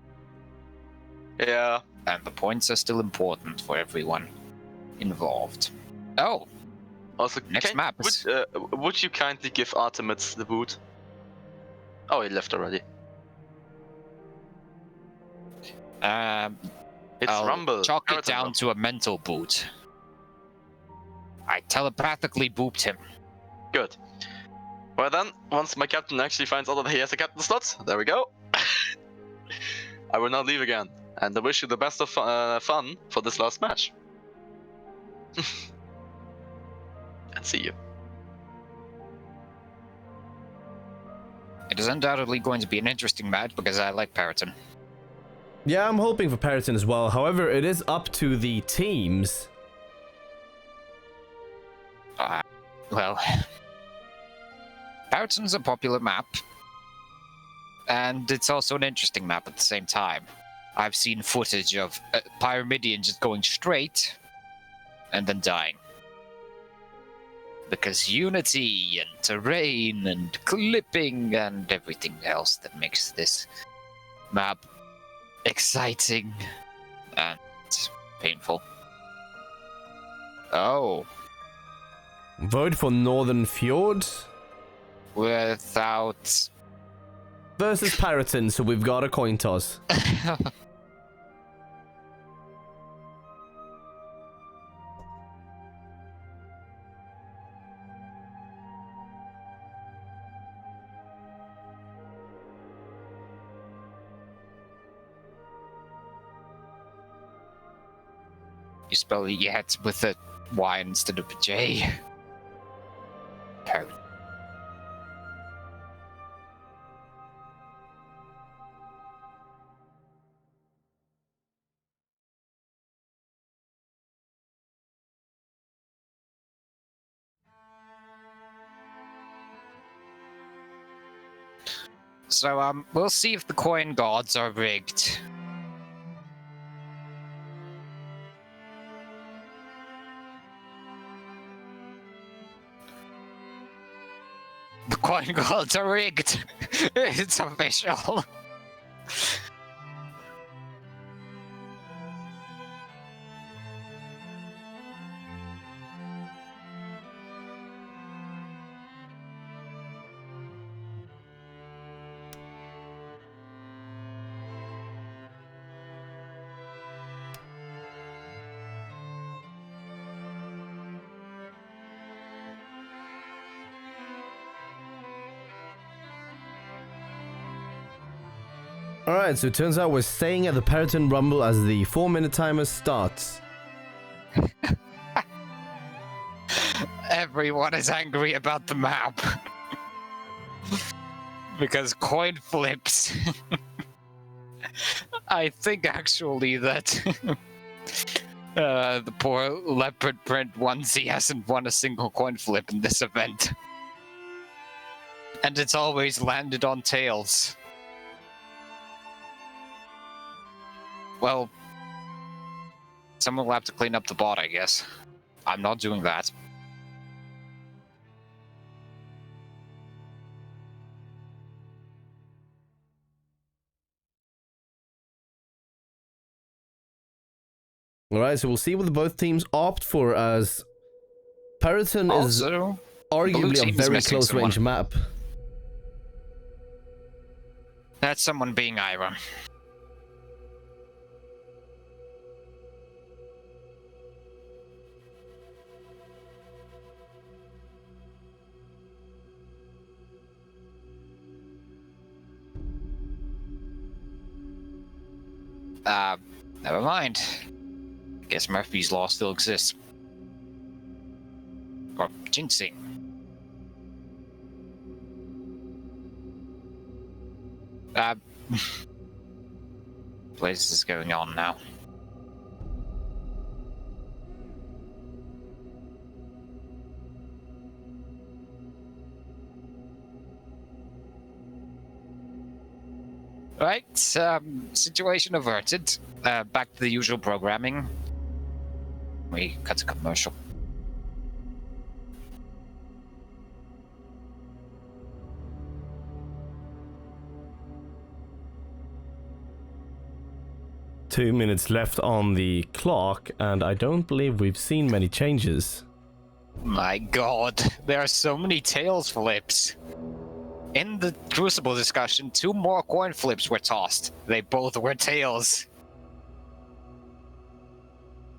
yeah. And the points are still important for everyone involved. Oh, Also, Next map is- would you kindly give Artemis the boot? Oh, he left already. It's I'll Rumble. chalk it Marathon down Rumble. to a mental boot. I telepathically booped him. Good. Well then, once my captain actually finds out that he has a captain slot, there we go. I will not leave again. And I wish you the best of fun for this last match. And see you. It is undoubtedly going to be an interesting match because I like Periton. Yeah, I'm hoping for Periton as well. However, it is up to the teams. Well, Periton's a popular map, and it's also an interesting map at the same time. I've seen footage of Pyramidion just going straight and then dying. Because Unity and terrain and clipping and everything else that makes this map exciting and painful. Oh. Vote for Northern Fjord Without... versus Periton, so we've got a coin toss. You spell yet with a Y instead of a J. So, we'll see if the coin gods are rigged. The coin gods are rigged. It's official. Alright, so it turns out we're staying at the Periton Rumble as the 4-minute timer starts. Everyone is angry about the map. Because coin flips. I think actually that the poor leopard print onesie hasn't won a single coin flip in this event. And it's always landed on tails. Well, someone will have to clean up the bot, I guess. I'm not doing that. Alright, so we'll see what both teams opt for, as Periton is Also, arguably a very close range map. that's someone being Ira. Never mind. Guess Murphy's Law still exists. Or jinxing. What is going on now? Right, situation averted. Back to the usual programming. We cut to commercial. Two minutes left on the clock, and I don't believe we've seen many changes. My god, there are so many tails flips. In the Crucible discussion, 2 more coin flips were tossed. They both were tails.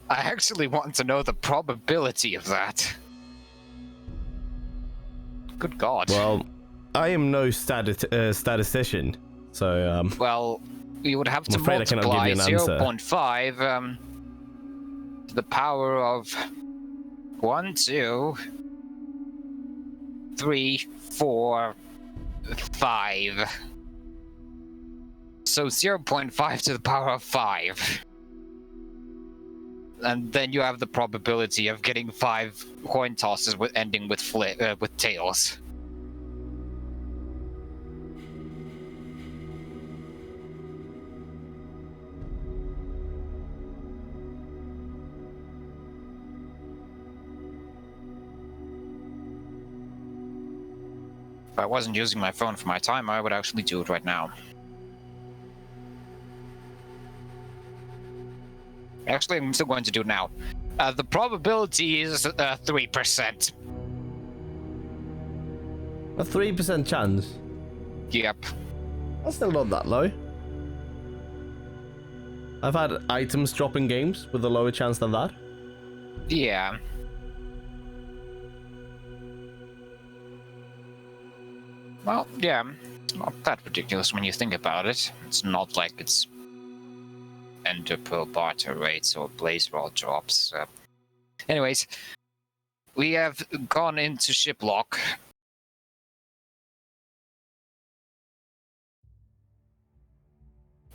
I actually want to know the probability of that. Good god. Well, I am no statistician, so Well, you would have to I'm afraid I cannot give multiply you an answer. 0.5 to the power of 1, 2, 3, 4, 5. So 0.5 to the power of 5. And then you have the probability of getting 5 coin tosses with ending with tails. If I wasn't using my phone for my timer, I would actually do it right now. Actually, I'm still going to do it now. The probability is 3%. A 3% chance? Yep. That's still not that low. I've had items drop in games with a lower chance than that. Yeah. Well, yeah. It's not that ridiculous when you think about it. It's not like it's Ender Pearl barter rates or Blaze Roll drops. Anyways, we have gone into ship lock.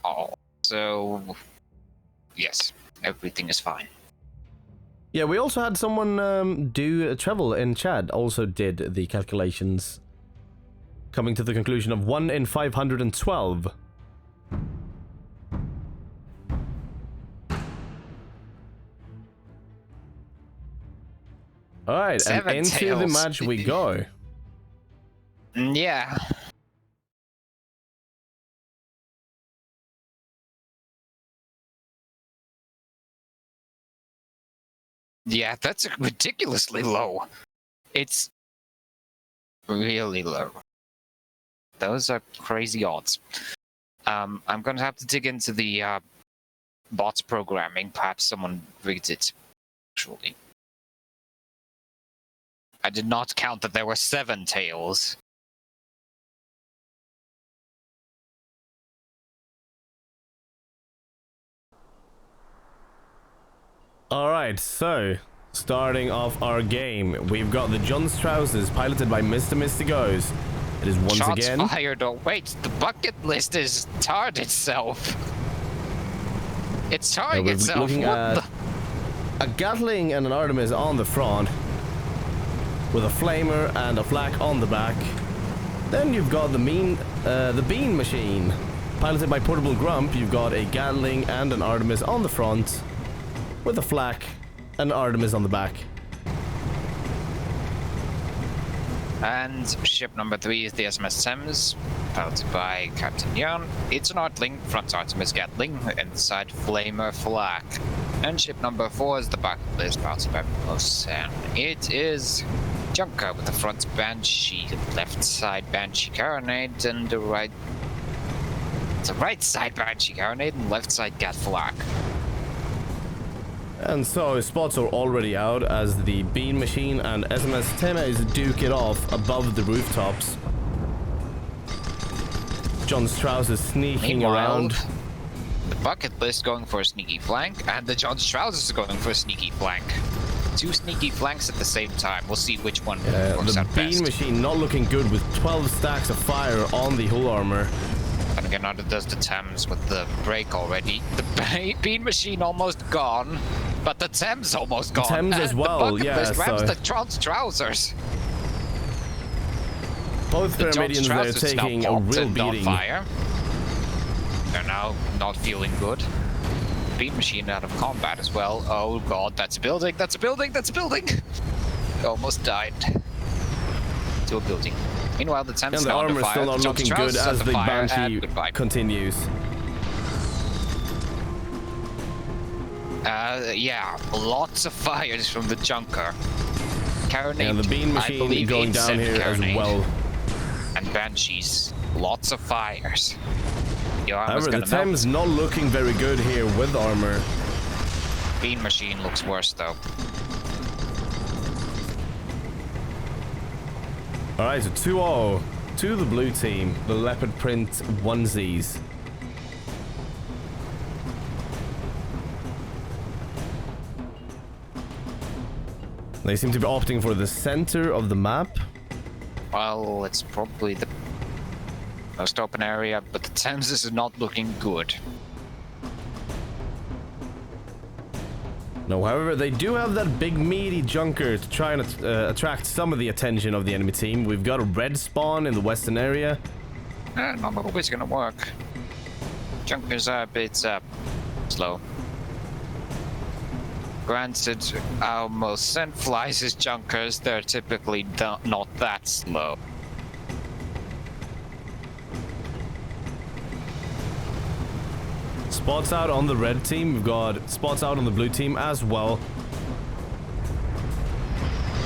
Oh, so yes, everything is fine. Yeah, we also had someone do travel in chat, also did the calculations, coming to the conclusion of 1 in 512. Alright, and into the match we go. Yeah. Yeah, that's ridiculously low. It's really low. Those are crazy odds. I'm gonna have to dig into the bots programming. Perhaps someone rigged it, actually. I did not count that there were 7 tails. Alright, so, starting off our game, we've got the John Strausses, piloted by Mr. Mystigoes. It is once Shots again... fired, oh wait, the bucket list is tarred itself. It's tarring itself, looking at a Gatling and an Artemis on the front, with a flamer and a flak on the back. Then you've got the Bean Machine, piloted by Portable Grump. You've got a Gatling and an Artemis on the front, with a flak and Artemis on the back. And ship number 3 is the SMS Thames, piloted by Captain Yarn. It's an Artling, front Artemis Gatling, inside Flamer Flak. And ship number 4 is the bucket list, piloted by Mosan. It is Junker with the front Banshee, left side Banshee Carronade, and the right side Banshee Carronade, and left side Gat Flak. And so spots are already out as the Bean Machine and SMS Thames duke it off above the rooftops. John Strauss is sneaking around. The bucket list going for a sneaky flank, and the John Strauss is going for a sneaky flank. 2 sneaky flanks at the same time. We'll see which one works the out Bean best. Machine not looking good with 12 stacks of fire on the hull armor. And again, neither does the Thames with the break already. The Bean Machine almost gone, but the Thames almost gone. Thames as well, the bucket yeah, list grabs so... the John's trousers. Both Pyramidians there taking a real beating. Fire. They're now not feeling good. Bean Machine out of combat as well. Oh god, that's a building, that's a building, that's a building! Almost died. To a building. Meanwhile, the Thames and the armor is still not looking good as the Banshee continues. Yeah, lots of fires from the Junker. Carronade, and the Bean Machine going down here as well. And Banshees, lots of fires. However, the Thames not looking very good here with armor. Bean Machine looks worse though. Alright, so 2-0 to the blue team, the leopard print onesies. They seem to be opting for the center of the map. Well, it's probably the most open area, but the Thames is not looking good. No, however, they do have that big meaty junker to try and attract some of the attention of the enemy team. We've got a red spawn in the western area. Not always gonna work. Junkers are a bit slow. Granted, our most sandflies' junkers, they're typically not that slow. Spots out on the red team. We've got spots out on the blue team as well.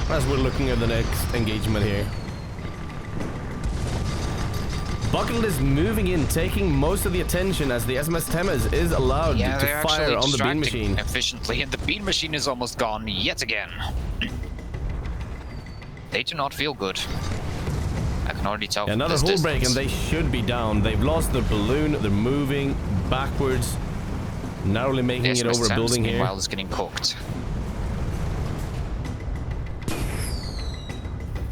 As we're looking at the next engagement here. Bucket is moving in, taking most of the attention as the SMS Thames is allowed to fire on the bean machine. Efficiently, and the bean machine is almost gone yet again. They do not feel good. I can already tell. Another hull break, and they should be down. They've lost the balloon. They're moving backwards, narrowly making it over a building here. Meanwhile, is getting cooked.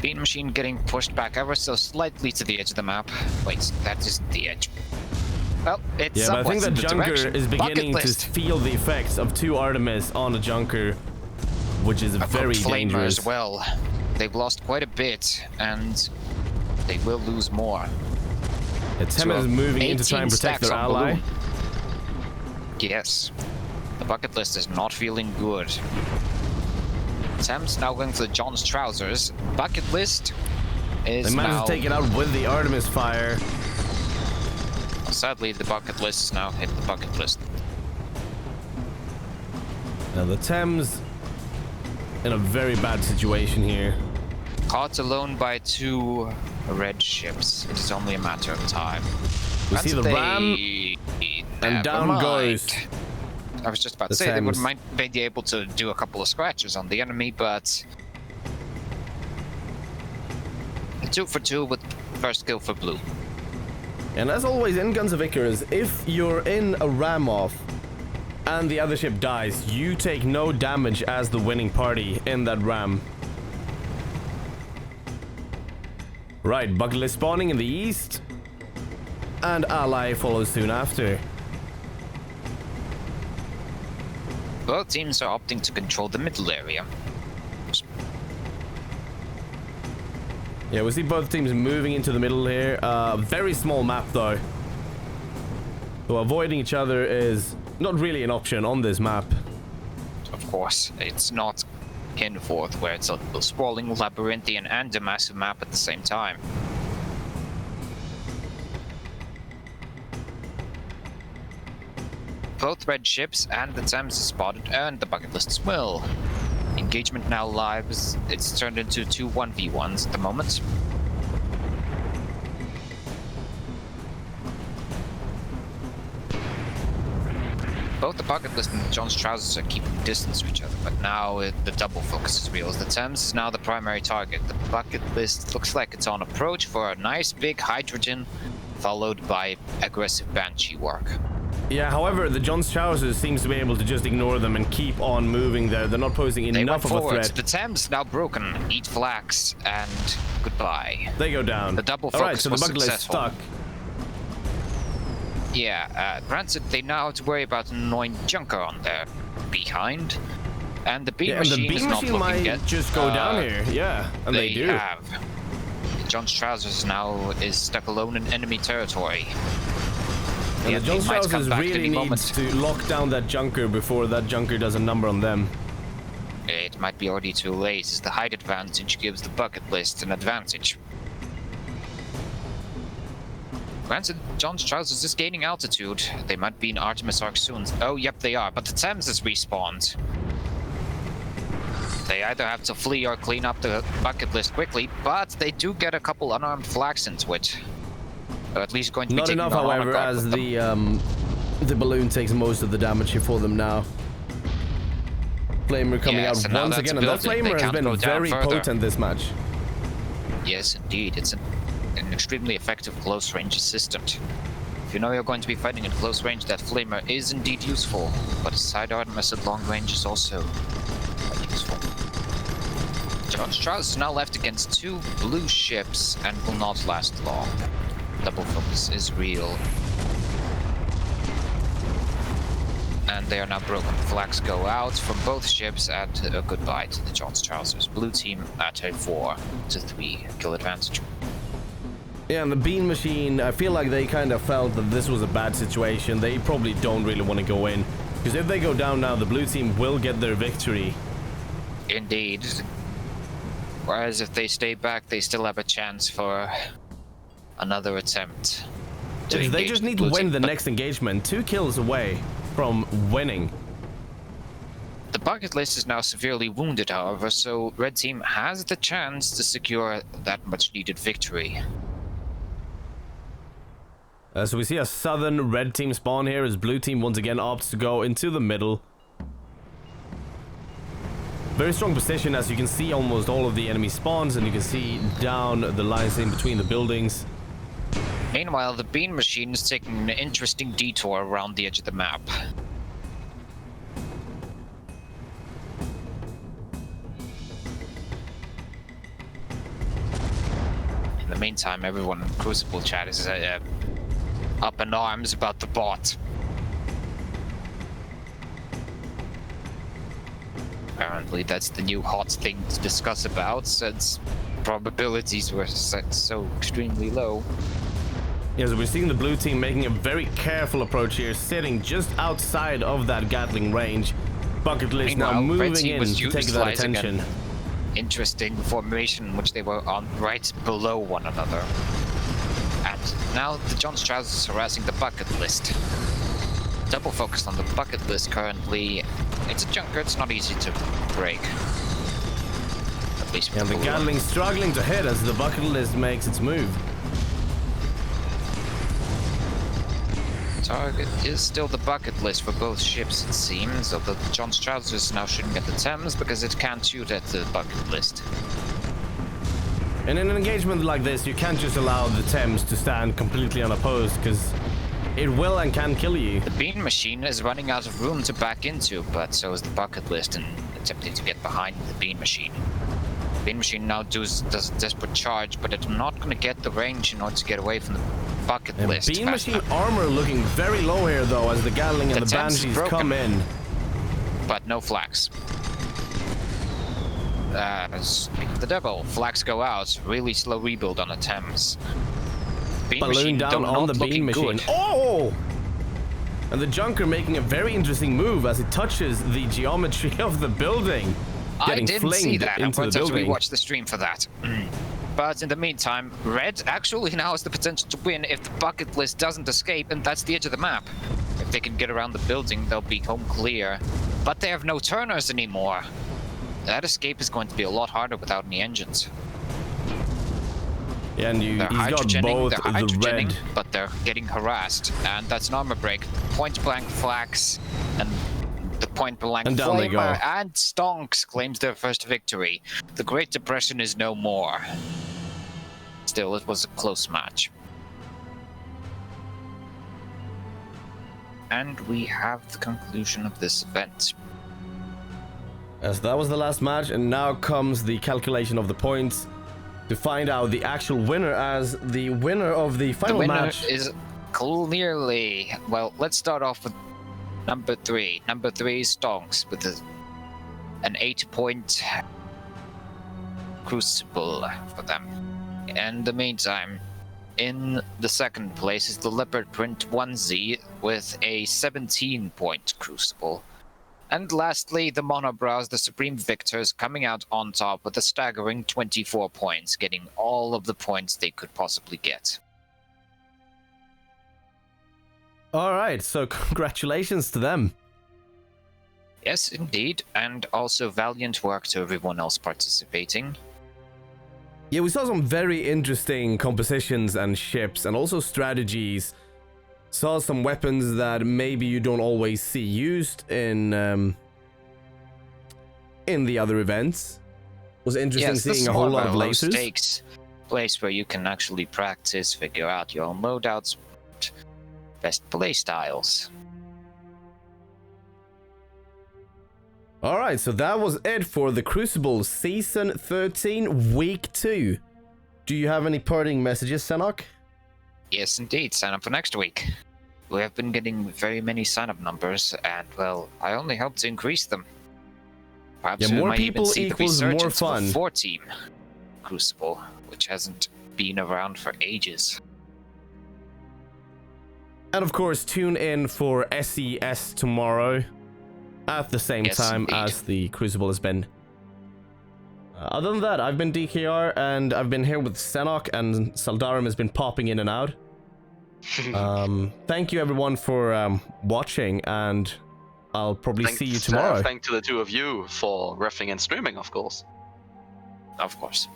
Bean machine getting pushed back ever so slightly to the edge of the map. Wait, that isn't the edge. Well, it's yeah, but I think that junker is beginning to feel the effects of 2 Artemis on a junker, which is very dangerous. As well. They've lost quite a bit, and they will lose more. The Thames is moving in to try and protect their ally. Yes. The bucket list is not feeling good. Thames now going for the John's trousers. Bucket list is they managed to take it out with the Artemis fire. Well, sadly, the bucket list has now hit the bucket list. Now the Thames in a very bad situation here. Caught alone by 2 red ships. It is only a matter of time. We see the ram, and down goes. I was just about to say they might be able to do a couple of scratches on the enemy, but 2 for 2 with first kill for blue. And as always in Guns of Icarus, if you're in a ram off and the other ship dies, you take no damage as the winning party in that ram. Right, bucket list spawning in the east, and ally follows soon after. Both teams are opting to control the middle area. Yeah, we see both teams moving into the middle here. Very small map though. So avoiding each other is not really an option on this map. Of course, it's not Kinforth where it's a sprawling labyrinthian and a massive map at the same time. Both red ships and the Thames is spotted, and the bucket list as well. Engagement now live. It's turned into 2 1v1s at the moment. Both the bucket list and John's trousers are keeping distance to each other, but now the double focus is real. As the Thames is now the primary target. The bucket list looks like it's on approach for a nice big hydrogen, followed by aggressive banshee work. Yeah, however, the John's trousers seems to be able to just ignore them and keep on moving there. They're not posing enough of a threat. The Thames now broken. Eat flax and goodbye. They go down. The double focus so the bucket list stuck. Yeah, granted, they now have to worry about an annoying junker on their behind. And the beam machine is not looking good. Just go down here, yeah, and they do. John's trousers now is stuck alone in enemy territory. And the John's trousers really needs to lock down that junker before that junker does a number on them. It might be already too late, as the height advantage gives the bucket list an advantage. Granted, John's trousers is gaining altitude. They might be in Artemis Arc soon. Oh, yep, they are, but the Thames is respawned. They either have to flee or clean up the bucket list quickly, but they do get a couple unarmed flags into it. Or at least going to be not enough, however, as the balloon takes most of the damage here for them now. Flamer coming out once again, and that Flamer has been very potent this match. Yes, indeed. It's an extremely effective close-range assistant. If you know you're going to be fighting at close range, that Flamer is indeed useful, but a side Artemis at long range is also quite useful. Charles is now left against 2 blue ships and will not last long. Double focus is real. And they are now broken. Flags go out from both ships and a goodbye to the John Straussers. Blue team at a 4-3 kill advantage. Yeah, and the bean machine, I feel like they kind of felt that this was a bad situation. They probably don't really want to go in. Because if they go down now, the blue team will get their victory. Indeed. Whereas if they stay back, they still have a chance for another attempt. They just need to win the next engagement. 2 kills away from winning. The bucket list is now severely wounded, however, so red team has the chance to secure that much needed victory. So we see a southern red team spawn here as blue team once again opts to go into the middle. Very strong position, as you can see almost all of the enemy spawns, and you can see down the lines in between the buildings. Meanwhile, the bean machine is taking an interesting detour around the edge of the map. In the meantime, everyone in Crucible chat is up in arms about the bot. Apparently that's the new hot thing to discuss about, since probabilities were set so extremely low. Yeah, so we're seeing the blue team making a very careful approach here, sitting just outside of that Gatling range. Bucket list now moving in to take that attention. Interesting formation in which they were on right below one another. And now the John Strauss is harassing the bucket list. Double focused on the bucket list currently. It's a junker, it's not easy to break. At least the Gatling struggling to hit as the bucket list makes its move. Target is still the bucket list for both ships, it seems, although the John Strauss is now shooting at the Thames because it can't shoot at the bucket list. In an engagement like this, you can't just allow the Thames to stand completely unopposed, because it will and can kill you. The bean machine is running out of room to back into, but so is the bucket list and attempting to get behind the bean machine. The bean machine now does a desperate charge, but it's not going to get the range in order to get away from the bucket list. Bean machine armor looking very low here, though, as the Gatling and the Banshees come in. But no flags. Speaking of the devil, flags go out. Really slow rebuild on the Thames. Bean Balloon down on the bean machine. Good. Oh! And the junker making a very interesting move as it touches the geometry of the building. I didn't see that. I'm going to rewatch the stream for that. But in the meantime, red actually now has the potential to win if the bucket list doesn't escape, and that's the edge of the map. If they can get around the building, they'll be home clear. But they have no turners anymore. That escape is going to be a lot harder without any engines. Yeah, and he's got both the red, but they're getting harassed, and that's an armor break. Point blank flags, and the point blank and down they go. And Stonks claims their first victory. The Great Depression is no more. Still, it was a close match. And we have the conclusion of this event. So that was the last match, and now comes the calculation of the points to find out the actual winner, as the winner of the final match is clearly, well, let's start off with number 3. Number 3 is Stonks with an 8-point Crucible for them. In the meantime, in the second place is the Leopard Print 1Z with a 17-point Crucible. And lastly, the Monobrows, the Supreme Victors, coming out on top with a staggering 24 points, getting all of the points they could possibly get. Alright, so congratulations to them. Yes, indeed, and also valiant work to everyone else participating. Yeah, we saw some very interesting compositions and ships, and also strategies. Saw some weapons that maybe you don't always see used in the other events. Was interesting seeing a whole lot of lasers. Stakes place where you can actually practice, figure out your own loadouts, best play styles. Alright, so that was it for the Crucible Season 13, Week 2. Do you have any parting messages, Zennoch? Yes, indeed. Sign up for next week. We have been getting very many sign-up numbers, and, well, I only hope to increase them. Perhaps Yeah, we more might even people see the equals more resurgence of fun. a 4-team Crucible, which hasn't been around for ages. And of course, tune in for SES tomorrow at the same Yes, time indeed. as the Crucible has been. Other than that, I've been DKR, and I've been here with Zennoch, and Saldarum has been popping in and out. Thank you everyone for watching, and I'll probably see you tomorrow. Thanks to the two of you for reffing and streaming, of course. Of course.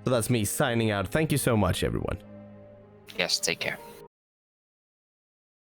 So that's me signing out. Thank you so much, everyone. Yes, take care.